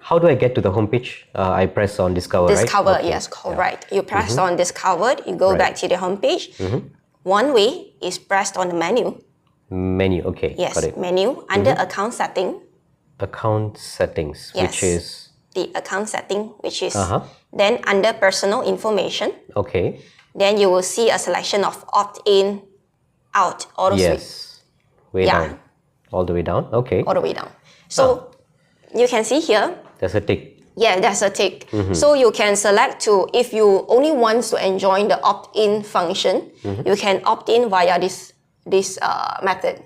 [SPEAKER 2] How do I get to the homepage? I press on discover, right?
[SPEAKER 1] Discover, yes, correct. You press on discovered, you go back to the homepage. One way is pressed on the menu.
[SPEAKER 2] Menu, okay.
[SPEAKER 1] Yes,
[SPEAKER 2] got it.
[SPEAKER 1] menu under account setting.
[SPEAKER 2] Account settings,
[SPEAKER 1] Yes.
[SPEAKER 2] which is...
[SPEAKER 1] The account setting, which is then under personal information.
[SPEAKER 2] Okay.
[SPEAKER 1] Then you will see a selection of opt-in, out, auto sweep.
[SPEAKER 2] Yes. Way down. All the way down. Okay.
[SPEAKER 1] All the way down. So you can see here.
[SPEAKER 2] There's a tick.
[SPEAKER 1] Yeah, there's a tick. So you can select to, if you only want to enjoy the opt-in function, you can opt in via this method.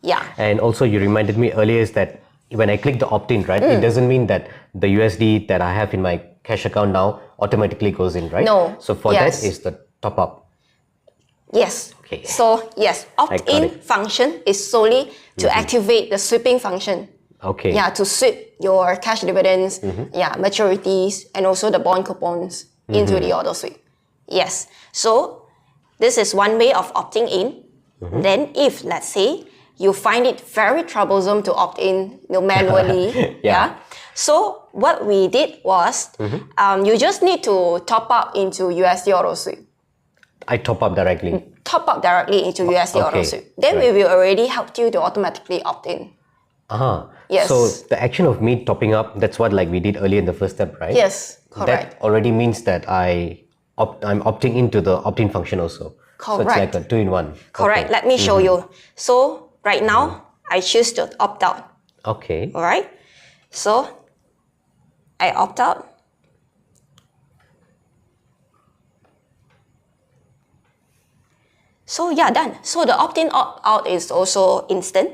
[SPEAKER 1] Yeah.
[SPEAKER 2] And also you reminded me earlier is that when I click the opt-in, right, it doesn't mean that the USD that I have in my cash account now automatically goes in, right?
[SPEAKER 1] No.
[SPEAKER 2] So for that is the top up.
[SPEAKER 1] Yes.
[SPEAKER 2] Okay.
[SPEAKER 1] So yes, opt-in function is solely to activate the sweeping function.
[SPEAKER 2] Okay.
[SPEAKER 1] Yeah, to sweep your cash dividends, maturities, and also the bond coupons into the auto sweep. Yes. So this is one way of opting in. Then if, let's say, you find it very troublesome to opt in manually. So what we did was, you just need to top up into USD Auto Sweep.
[SPEAKER 2] I top up directly.
[SPEAKER 1] Top up directly into USD Auto Sweep. Then we will already help you to automatically opt in. Yes.
[SPEAKER 2] So the action of me topping up, that's what like we did earlier in the first step, right?
[SPEAKER 1] Yes, correct.
[SPEAKER 2] That already means that I'm opting into the opt-in function also.
[SPEAKER 1] Correct.
[SPEAKER 2] So it's like a 2-in-1.
[SPEAKER 1] Correct.
[SPEAKER 2] Okay.
[SPEAKER 1] Let me show you. So right now, I choose to opt out.
[SPEAKER 2] Okay.
[SPEAKER 1] All right. So I opt out. So yeah, done. So the opt-in, opt-out is also instant.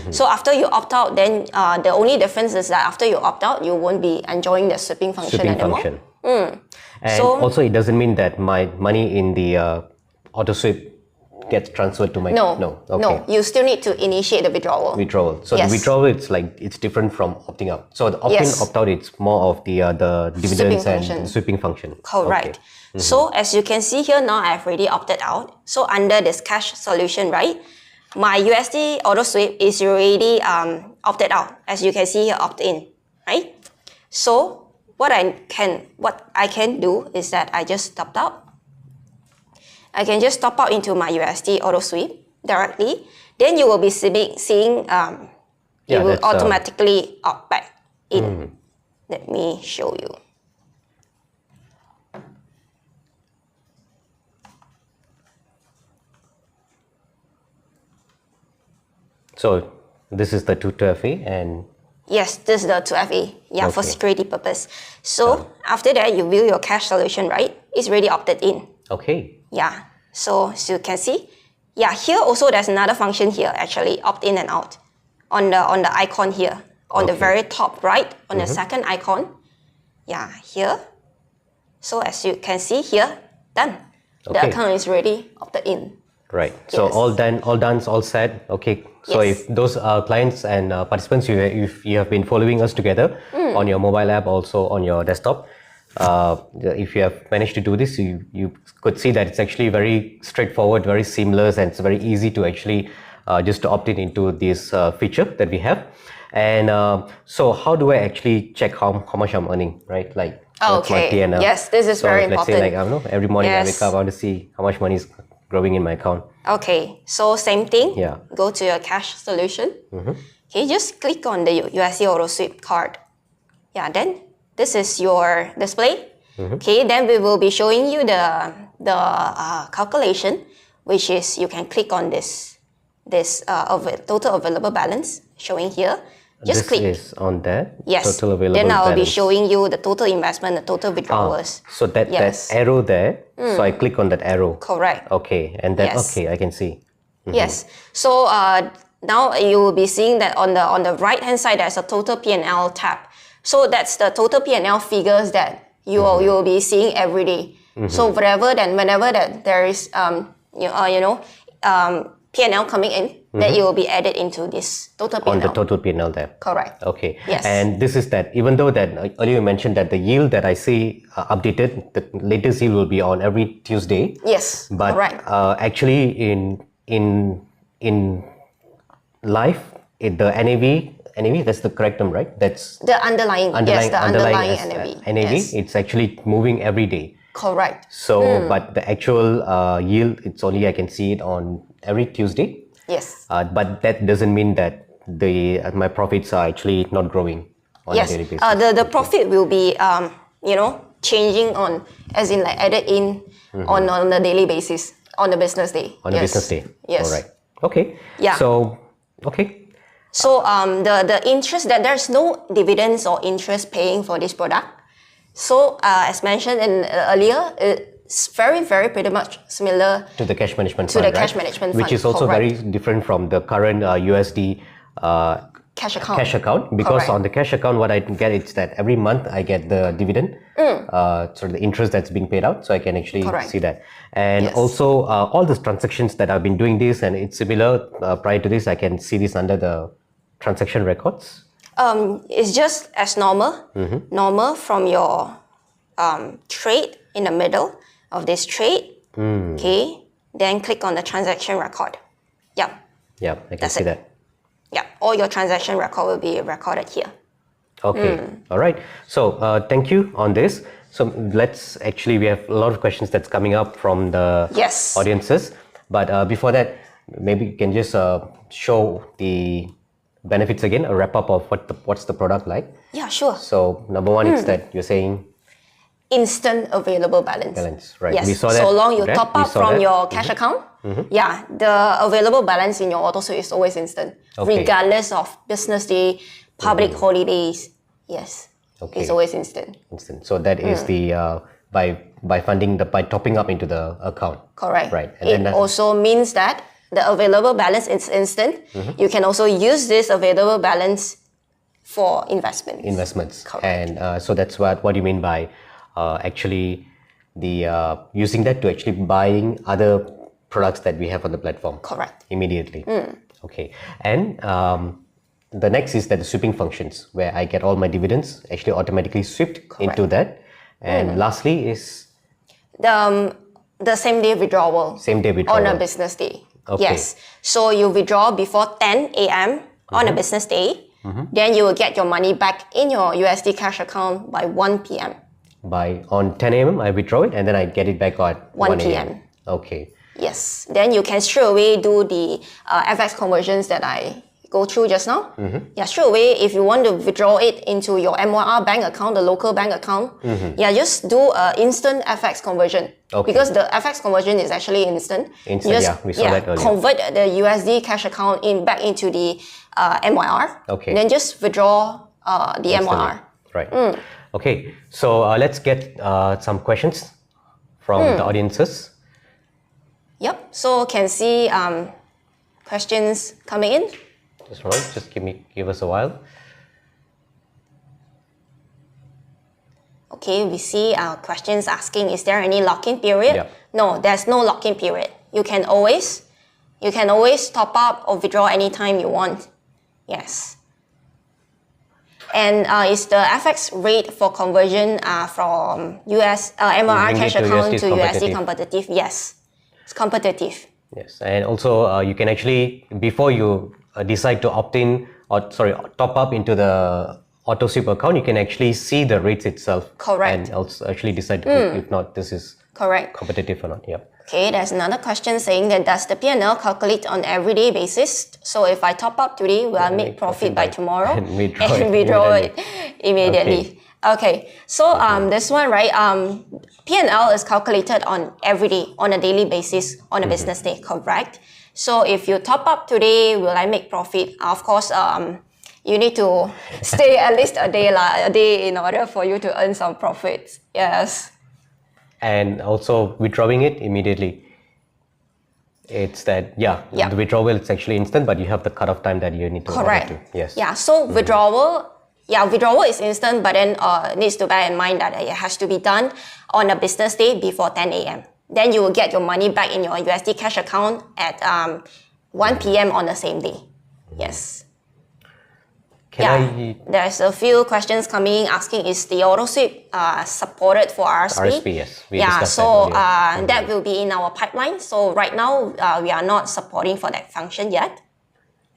[SPEAKER 1] So after you opt out, then the only difference is that after you opt out, you won't be enjoying the sweeping function anymore.
[SPEAKER 2] And also it doesn't mean that my money in the auto sweep gets transferred to my...
[SPEAKER 1] No.
[SPEAKER 2] Okay.
[SPEAKER 1] No. You still need to initiate the withdrawal.
[SPEAKER 2] So the withdrawal, it's different from opting out. So the opt-in, opt-out, it's more of the dividends and the sweeping function.
[SPEAKER 1] Correct. Okay. So as you can see here now, I've already opted out. So under this cash solution, right, my USD auto sweep is already opted out. As you can see here, opt in, right? So what I can do is that I just opt out. I can just top out into my USD auto sweep directly. Then you will be seeing it will automatically opt back in. Let me show you.
[SPEAKER 2] So this is the 2FA and...
[SPEAKER 1] Yes, this is the 2FA. Yeah, for security purpose. So after that, you view your cash solution, right? It's already opted in.
[SPEAKER 2] Okay.
[SPEAKER 1] Yeah, so as you can see, yeah, here also there's another function here, actually, opt in and out on the icon here, on the very top right, on the second icon. Yeah, here. So as you can see here, done. The account is already opted in.
[SPEAKER 2] Right. So all done, all set. Okay. So if those clients and participants, if you have been following us together on your mobile app, also on your desktop, if you have managed to do this, you could see that it's actually very straightforward, very seamless, and it's very easy to actually just to opt in into this feature that we have. And so how do I actually check how much I'm earning, right? Like what's my P&L?
[SPEAKER 1] Yes, this is very important.
[SPEAKER 2] Let's say, like, I don't know, every morning I wake up, I want to see how much money is growing in my account.
[SPEAKER 1] Okay, so same thing. Yeah. Go to your cash solution. Okay, just click on the USD Auto Sweep card. Yeah, then this is your display. Okay, then we will be showing you the calculation, which is you can click on this total available balance showing here. Just click.
[SPEAKER 2] This is on that.
[SPEAKER 1] Yes.
[SPEAKER 2] Total available
[SPEAKER 1] then I'll
[SPEAKER 2] balance.
[SPEAKER 1] be showing you the total investment, the total withdrawals.
[SPEAKER 2] So that arrow there. So I click on that arrow.
[SPEAKER 1] Correct.
[SPEAKER 2] Okay, and then I can see.
[SPEAKER 1] Yes. So now you will be seeing that on the right hand side there's a total P&L tab. So that's the total P&L figures that you will be seeing every day. So whenever that there is P&L coming in, then it will be added into this total P&L.
[SPEAKER 2] On the total P&L there.
[SPEAKER 1] Correct.
[SPEAKER 2] Okay.
[SPEAKER 1] Yes.
[SPEAKER 2] And this is that, even though that earlier you mentioned that the yield that I see updated, the latest yield will be on every Tuesday.
[SPEAKER 1] Yes.
[SPEAKER 2] But
[SPEAKER 1] correct.
[SPEAKER 2] Actually in life, the NAV, that's the correct term, right? That's
[SPEAKER 1] the underlying NAV.
[SPEAKER 2] NAV, it's actually moving every day.
[SPEAKER 1] Correct.
[SPEAKER 2] So, but the actual yield, it's only I can see it on every Tuesday.
[SPEAKER 1] Yes.
[SPEAKER 2] But that doesn't mean that my profits are actually not growing on a daily basis.
[SPEAKER 1] The profit will be changing on, as in like added in on a daily basis on the business day.
[SPEAKER 2] On a business day.
[SPEAKER 1] Yes.
[SPEAKER 2] All right. Okay.
[SPEAKER 1] Yeah.
[SPEAKER 2] So okay.
[SPEAKER 1] So the interest, that there's no dividends or interest paying for this product. So as mentioned earlier, it's very, very pretty much similar
[SPEAKER 2] to the cash management fund,
[SPEAKER 1] cash management fund,
[SPEAKER 2] which is also very different from the current USD
[SPEAKER 1] cash account.
[SPEAKER 2] Because on the cash account, what I get is that every month I get the dividend, so the interest that's being paid out, so I can actually see that. And also all the transactions that I've been doing this, and it's similar prior to this, I can see this under the transaction records.
[SPEAKER 1] It's just as normal, normal from your trade in the middle of this trade. Okay, then click on the transaction record. Yeah,
[SPEAKER 2] I can see that.
[SPEAKER 1] Yeah, all your transaction record will be recorded here.
[SPEAKER 2] Okay, all right. So thank you on this. So we have a lot of questions that's coming up from the audiences. But before that, maybe you can just show the benefits again, a wrap up of what's the product like.
[SPEAKER 1] Yeah, sure.
[SPEAKER 2] So number one is that you're saying
[SPEAKER 1] instant available balance.
[SPEAKER 2] Right.
[SPEAKER 1] Yes.
[SPEAKER 2] We saw that.
[SPEAKER 1] So long you top up from your cash account, the available balance in your auto sweep is always instant, regardless of business day, public holidays. Yes. Okay. It's always instant.
[SPEAKER 2] So that is the by topping up into the account.
[SPEAKER 1] Correct.
[SPEAKER 2] Right.
[SPEAKER 1] And it also means that the available balance is instant. You can also use this available balance for investments. Correct.
[SPEAKER 2] And so that's what you mean by actually the using that to actually buying other products that we have on the platform.
[SPEAKER 1] Correct.
[SPEAKER 2] Immediately. Okay. And the next is that the sweeping functions, where I get all my dividends actually automatically swept into that. And lastly is
[SPEAKER 1] the same day withdrawal.
[SPEAKER 2] Same day withdrawal.
[SPEAKER 1] On a business day.
[SPEAKER 2] Okay.
[SPEAKER 1] Yes. So you withdraw before 10 a.m. on a business day. Then you will get your money back in your USD cash account by 1 p.m.
[SPEAKER 2] On 10 a.m. I withdraw it and then I get it back at
[SPEAKER 1] 1 p.m.
[SPEAKER 2] Okay.
[SPEAKER 1] Yes. Then you can straight away do the FX conversions that I go through just now. Yeah, straight away, if you want to withdraw it into your MYR bank account, the local bank account, yeah, just do an instant FX conversion.
[SPEAKER 2] Okay.
[SPEAKER 1] Because the FX conversion is actually instant.
[SPEAKER 2] We saw that earlier.
[SPEAKER 1] Convert the USD cash account back into the MYR.
[SPEAKER 2] Okay.
[SPEAKER 1] Then just withdraw the MYR.
[SPEAKER 2] Right. Okay. So let's get some questions from the audiences.
[SPEAKER 1] Yep. So can see questions coming in.
[SPEAKER 2] Just give us a while.
[SPEAKER 1] Okay, we see questions asking, is there any lock-in period?
[SPEAKER 2] Yep.
[SPEAKER 1] No, there's no lock-in period. You can always top up or withdraw anytime you want. Yes. And is the FX rate for conversion from MRR cash account to USD competitive? Yes, it's competitive.
[SPEAKER 2] Yes, and also you can actually, before you decide to top up into the auto sweep account, you can actually see the rates itself.
[SPEAKER 1] Correct.
[SPEAKER 2] And also actually decide if not this is
[SPEAKER 1] correct
[SPEAKER 2] competitive or not. Yeah.
[SPEAKER 1] Okay, there's another question saying that does the P&L calculate on everyday basis? So if I top up today, will I make profit by tomorrow
[SPEAKER 2] and
[SPEAKER 1] withdraw it immediately? Okay, so this one, right? P&L is calculated on every day, on a daily basis, on a business day, correct? So if you top up today, will I make profit? Of course, you need to stay at least a day in order for you to earn some profits. Yes.
[SPEAKER 2] And also withdrawing it immediately. It's that, the withdrawal is actually instant, but you have the cutoff time that you need to
[SPEAKER 1] correct.
[SPEAKER 2] To. Yes.
[SPEAKER 1] Yeah, so withdrawal is instant, but then needs to bear in mind that it has to be done on a business day before 10 a.m. Then you will get your money back in your USD cash account at 1 p.m. on the same day. Yes. There's a few questions coming asking, is the auto sweep supported for RSP?
[SPEAKER 2] RSP, yes.
[SPEAKER 1] That will be in our pipeline. So right now, we are not supporting for that function yet.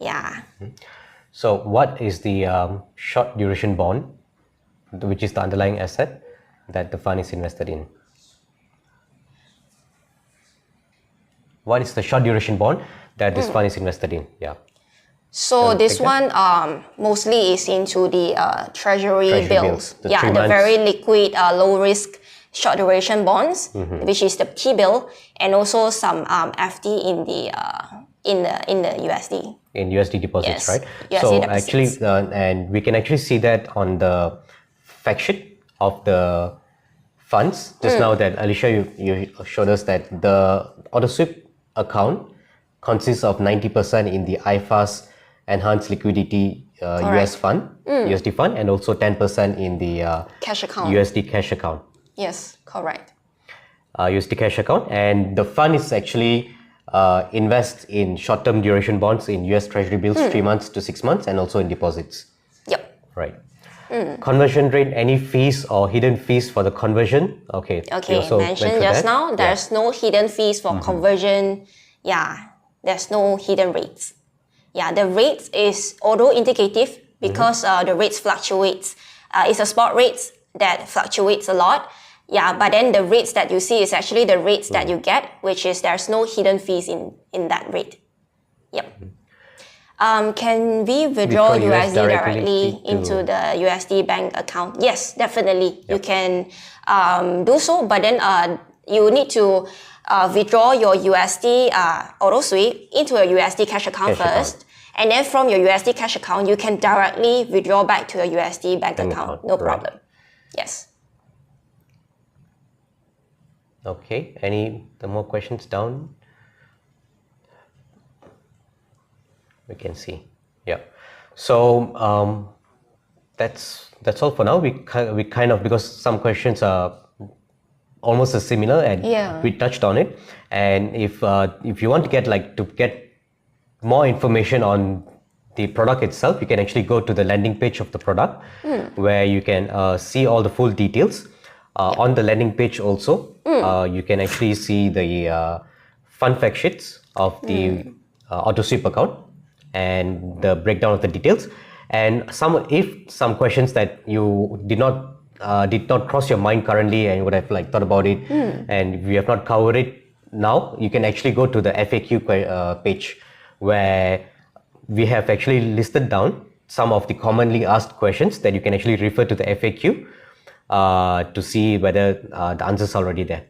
[SPEAKER 1] Yeah.
[SPEAKER 2] So what is the short duration bond, which is the underlying asset that the fund is invested in? What is the short duration bond that this fund is invested in? Yeah.
[SPEAKER 1] So this one mostly is into the treasury bills.
[SPEAKER 2] The
[SPEAKER 1] very liquid, low risk, short duration bonds, which is the T-bill, and also some FD in the USD.
[SPEAKER 2] In USD deposits,
[SPEAKER 1] yes.
[SPEAKER 2] right?
[SPEAKER 1] USD
[SPEAKER 2] so
[SPEAKER 1] deposits.
[SPEAKER 2] Actually, and we can actually see that on the fact sheet of the funds. Just now that Alicia, you showed us that the auto sweep account consists of 90% in the IFAS enhanced liquidity US fund, USD fund, and also 10% in the
[SPEAKER 1] cash account.
[SPEAKER 2] USD cash account.
[SPEAKER 1] Yes, correct.
[SPEAKER 2] USD cash account, and the fund is actually invest in short-term duration bonds in US Treasury bills, 3 months to 6 months, and also in deposits.
[SPEAKER 1] Yep.
[SPEAKER 2] Right. Conversion rate, any fees or hidden fees for the conversion? Okay.
[SPEAKER 1] Okay, mentioned just now, there's no hidden fees for conversion. Yeah, there's no hidden rates. Yeah, the rates is auto indicative because the rates fluctuates. It's a spot rates that fluctuates a lot. Yeah, but then the rates that you see is actually the rates that you get, which is there's no hidden fees in that rate. Yep. Can we withdraw USD directly into the USD bank account? Yes, definitely. Yep. You can do so, but then you need to withdraw your USD auto sweep into a USD cash account first. And then from your USD cash account, you can directly withdraw back to a USD bank account. No problem. Yes.
[SPEAKER 2] Okay. Any more questions down? We can see. Yeah. So that's all for now. We kind of, because some questions are almost as similar, and we touched on it. And if you want to get more information on the product itself, you can actually go to the landing page of the product, where you can see all the full details. On the landing page also, you can actually see the fun fact sheets of the auto sweep account and the breakdown of the details. And some questions that you did not cross your mind currently and you would have thought about it, and if you have not covered it now, you can actually go to the FAQ page, where we have actually listed down some of the commonly asked questions that you can actually refer to the FAQ to see whether the answers are already there.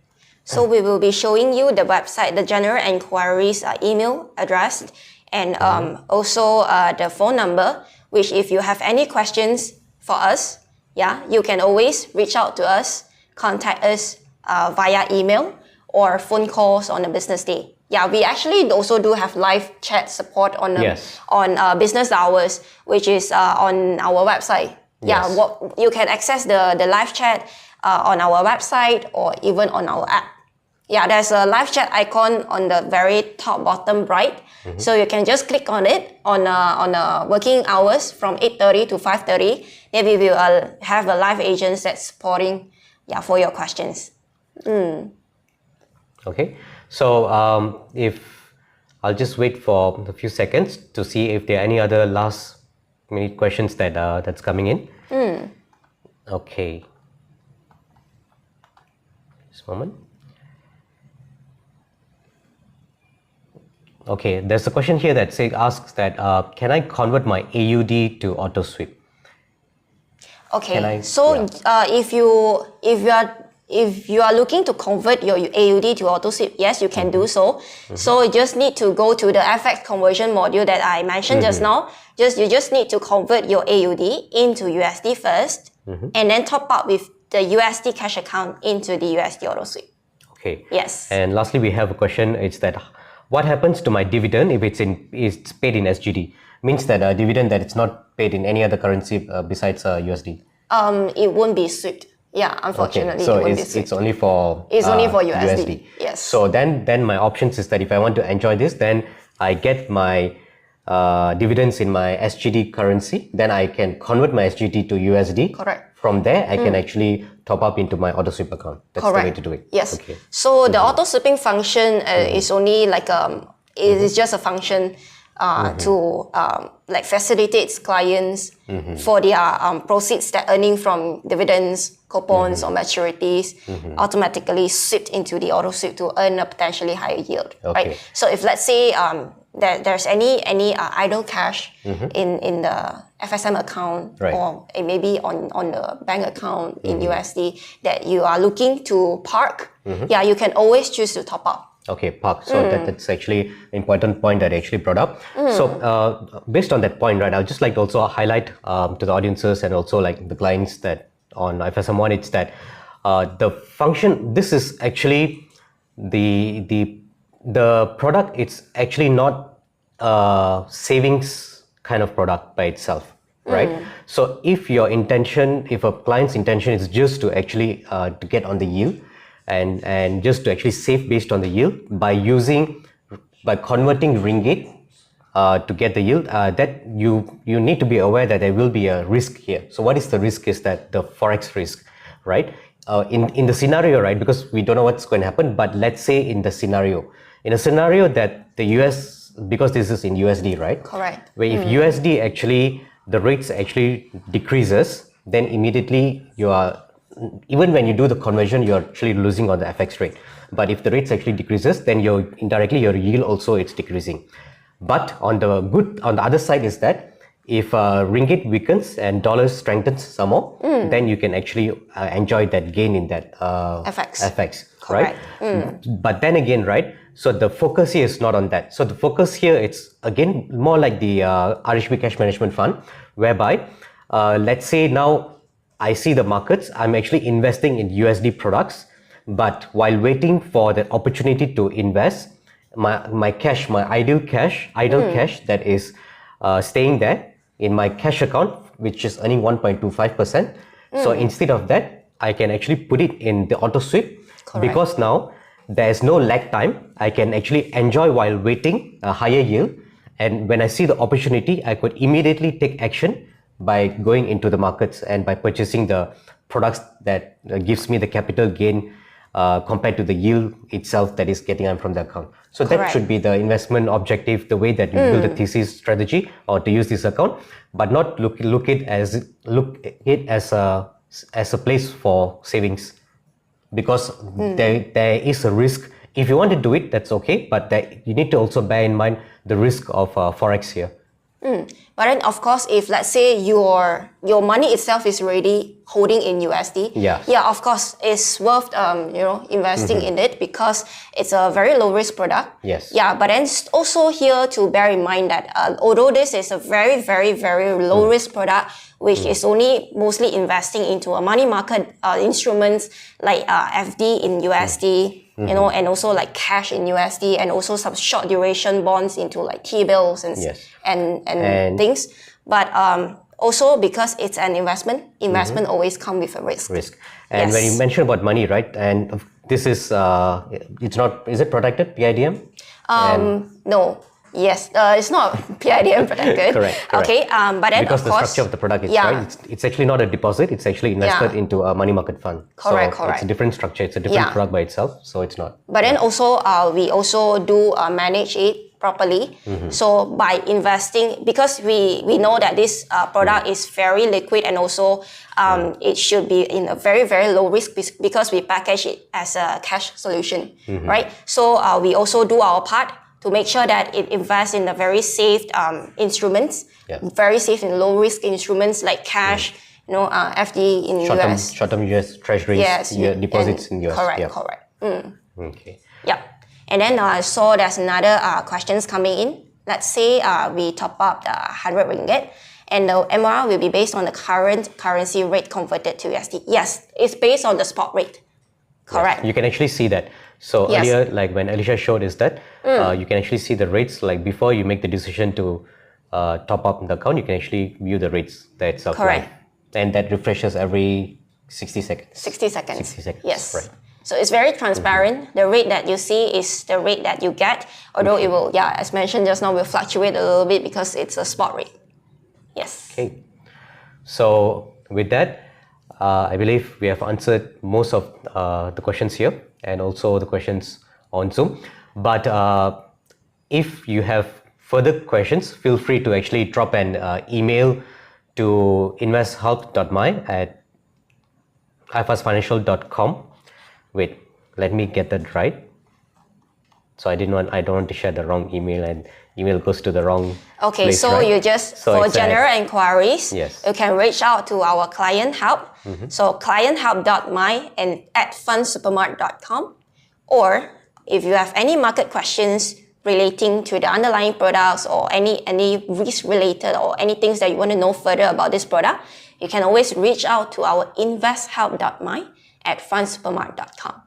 [SPEAKER 1] So we will be showing you the website, the general inquiries email address, and also the phone number, which if you have any questions for us, you can always reach out to us, contact us via email or phone calls on a business day. We actually also do have live chat support on business hours, which is on our website. You can access the live chat on our website or even on our app. There's a live chat icon on the very top bottom right. So you can just click on it on working hours from 8:30 to 5:30. Then we will have a live agent that's supporting for your questions.
[SPEAKER 2] Okay, so if I'll just wait for a few seconds to see if there are any other last minute questions that's coming in. Okay, just a moment. Okay, there's a question here that asks that can I convert my AUD to auto sweep?
[SPEAKER 1] Okay, if you are looking to convert your AUD to auto sweep, yes, you can do so. So you just need to go to the FX conversion module that I mentioned just now. You just need to convert your AUD into USD first, and then top up with the USD cash account into the USD auto sweep.
[SPEAKER 2] Okay.
[SPEAKER 1] Yes.
[SPEAKER 2] And lastly, we have a question. It's that what happens to my dividend if it's paid in SGD? Means that a dividend that it's not paid in any other currency besides USD.
[SPEAKER 1] It won't be swept. Unfortunately.
[SPEAKER 2] Okay. So it's only for
[SPEAKER 1] USD. Yes.
[SPEAKER 2] So then my options is that if I want to enjoy this, then I get my dividends in my SGD currency. Then I can convert my SGD to USD.
[SPEAKER 1] Correct.
[SPEAKER 2] From there, I can actually top up into my auto sweep account. That's the way to do it.
[SPEAKER 1] Yes.
[SPEAKER 2] Okay.
[SPEAKER 1] So the auto sweeping function is only it is just a function to facilitates clients for their proceeds that earning from dividends, coupons or maturities automatically swept into the auto sweep to earn a potentially higher yield.
[SPEAKER 2] Okay.
[SPEAKER 1] Right. So if let's say there's any idle cash in the FSM account, or maybe on the bank account in USD that you are looking to park, you can always choose to top up.
[SPEAKER 2] Okay, park. So that's actually an important point that I actually brought up. So based on that point, right, I'd just like to also highlight to the audiences and also the clients that on FSMOne, it's that the function, this is actually the product, it's actually not a savings kind of product by itself, right? So if a client's intention is just to actually to get on the yield and just to actually save based on the yield by converting ringgit to get the yield, that you need to be aware that there will be a risk here. So what is the risk is that the forex risk, right? In the scenario, right, because we don't know what's going to happen, but let's say in a scenario that the US, because this is in USD, right?
[SPEAKER 1] Correct.
[SPEAKER 2] Where if USD actually, the rates actually decreases, then immediately even when you do the conversion, you're actually losing on the FX rate. But if the rates actually decreases, then indirectly your yield also it's decreasing. But on the other side is that if ringgit weakens and dollars strengthens some more, then you can actually enjoy that gain in that FX, right? But then again, right? So the focus here is not on that. So the focus here, it's again more like the RHB Cash Management Fund, whereby let's say now I see the markets, I'm actually investing in USD products, but while waiting for the opportunity to invest, my cash, my idle cash that is staying there in my cash account, which is earning 1.25%. So instead of that, I can actually put it in the auto sweep. Because now there's no lag time. I can actually enjoy while waiting a higher yield. And when I see the opportunity, I could immediately take action by going into the markets and by purchasing the products that gives me the capital gain compared to the yield itself that is getting from the account. So that should be the investment objective, the way that you build a thesis strategy or to use this account, but not look it as a place for savings, because there is a risk. If you want to do it, that's okay, but you need to also bear in mind the risk of forex here.
[SPEAKER 1] But then, of course, if let's say your money itself is already holding in USD, of course, it's worth investing in it, because it's a very low risk product.
[SPEAKER 2] Yes.
[SPEAKER 1] Yeah, but then also here to bear in mind that although this is a very, very, very low risk product, which is only mostly investing into a money market instruments like FD in USD. And also like cash in USD, and also some short duration bonds into like T-bills and things. But also because it's an investment always come with a risk.
[SPEAKER 2] And when you mention about money, right? And this is, it's not, is it protected, PIDM?
[SPEAKER 1] No. Yes, it's not PIDM protected.
[SPEAKER 2] Correct.
[SPEAKER 1] Okay, but then
[SPEAKER 2] because
[SPEAKER 1] of course,
[SPEAKER 2] the structure of the product is right. It's actually not a deposit. It's actually invested into a money market fund.
[SPEAKER 1] Correct.
[SPEAKER 2] It's a different structure. It's a different product by itself. So it's not.
[SPEAKER 1] But then also, we also do manage it properly. So by investing, because we know that this product is very liquid, and also it should be in a very, very low risk, because we package it as a cash solution, right? So we also do our part to make sure that it invests in the very safe instruments, very safe and low risk instruments like cash, FD in US.
[SPEAKER 2] Short-term US treasuries, deposits in US.
[SPEAKER 1] Correct.
[SPEAKER 2] Okay.
[SPEAKER 1] Yeah. And then I saw there's another questions coming in. Let's say we top up the 100 ringgit, and the MR will be based on the current currency rate converted to USD. Yes, it's based on the spot rate. Correct.
[SPEAKER 2] Yes, you can actually see that. So earlier, like when Alicia showed is that you can actually see the rates, like before you make the decision to top up the account, you can actually view the rates there itself.
[SPEAKER 1] Correct.
[SPEAKER 2] Live. And that refreshes every 60 seconds.
[SPEAKER 1] 60 seconds.
[SPEAKER 2] 60 seconds.
[SPEAKER 1] Yes.
[SPEAKER 2] Right.
[SPEAKER 1] So it's very transparent. The rate that you see is the rate that you get, although it will, as mentioned just now, will fluctuate a little bit because it's a spot rate. Yes.
[SPEAKER 2] Okay. So with that, I believe we have answered most of the questions here, and also the questions on Zoom. But if you have further questions, feel free to actually drop an email to investhelp.my@ifasfinancial.com. Wait, let me get that right. So I don't want to share the wrong email, and email goes to the wrong place,
[SPEAKER 1] so
[SPEAKER 2] right?
[SPEAKER 1] you just, for general inquiries, you can reach out to our client help. So clienthelp.my and @fundsupermart.com. Or if you have any market questions relating to the underlying products, or any risk related, or any things that you want to know further about this product, you can always reach out to our investhelp.my @fundsupermart.com.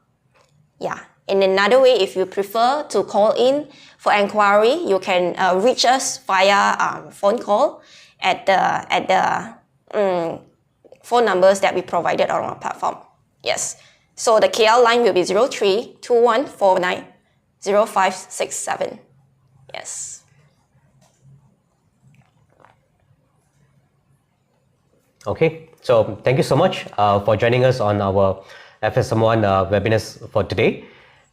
[SPEAKER 1] In another way, if you prefer to call in for inquiry, you can reach us via phone call at the phone numbers that we provided on our platform. Yes. So the KL line will be 03-2149-0567. Yes.
[SPEAKER 2] Okay. So thank you so much for joining us on our FSMOne webinars for today.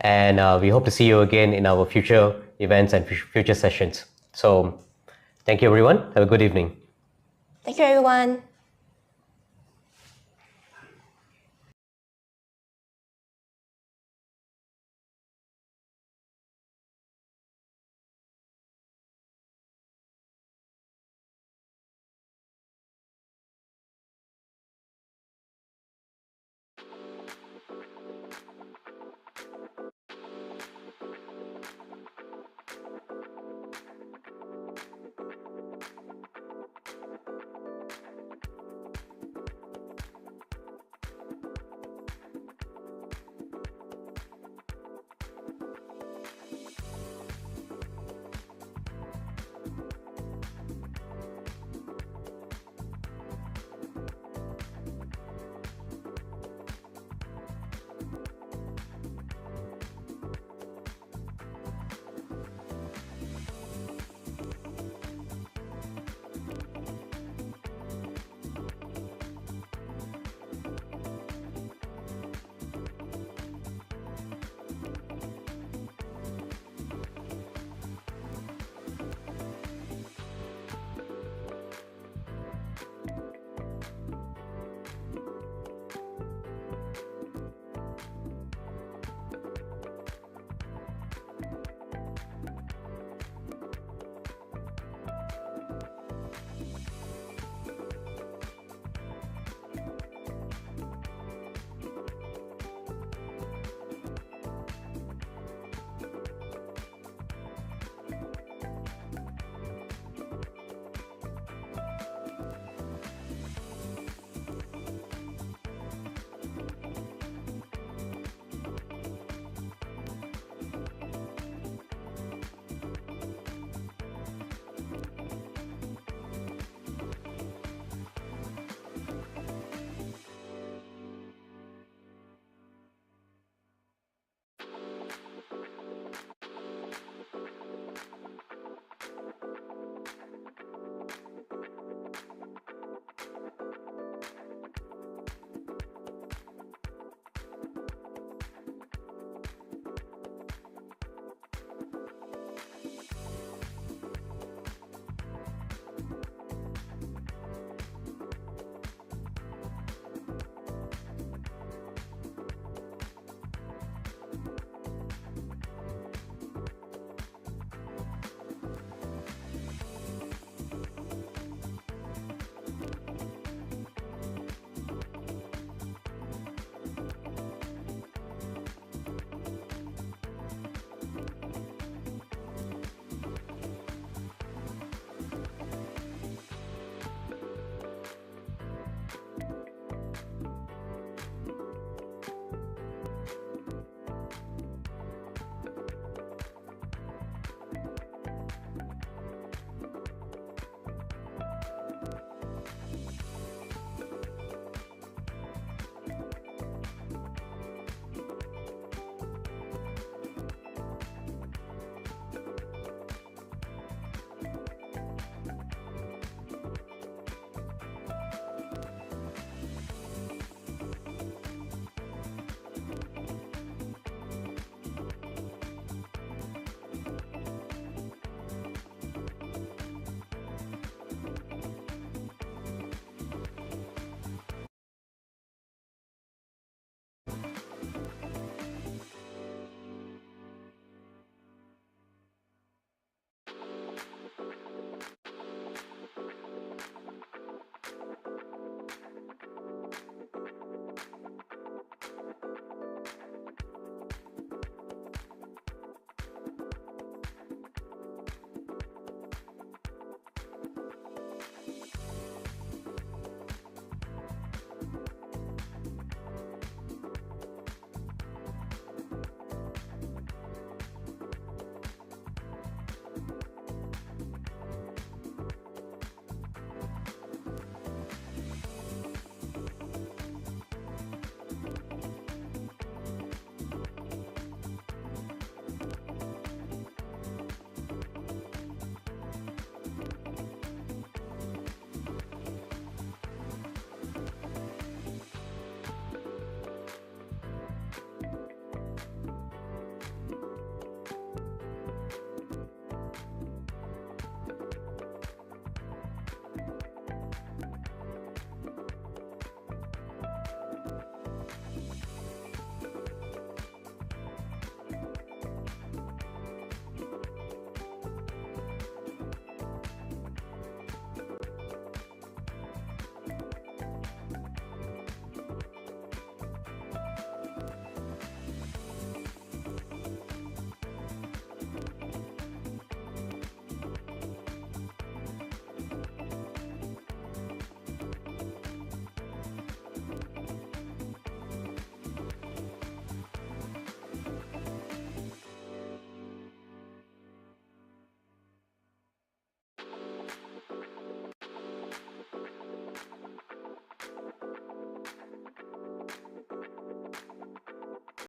[SPEAKER 2] And we hope to see you again in our future events and future sessions. So thank you, everyone. Have a good evening.
[SPEAKER 1] Thank you, everyone.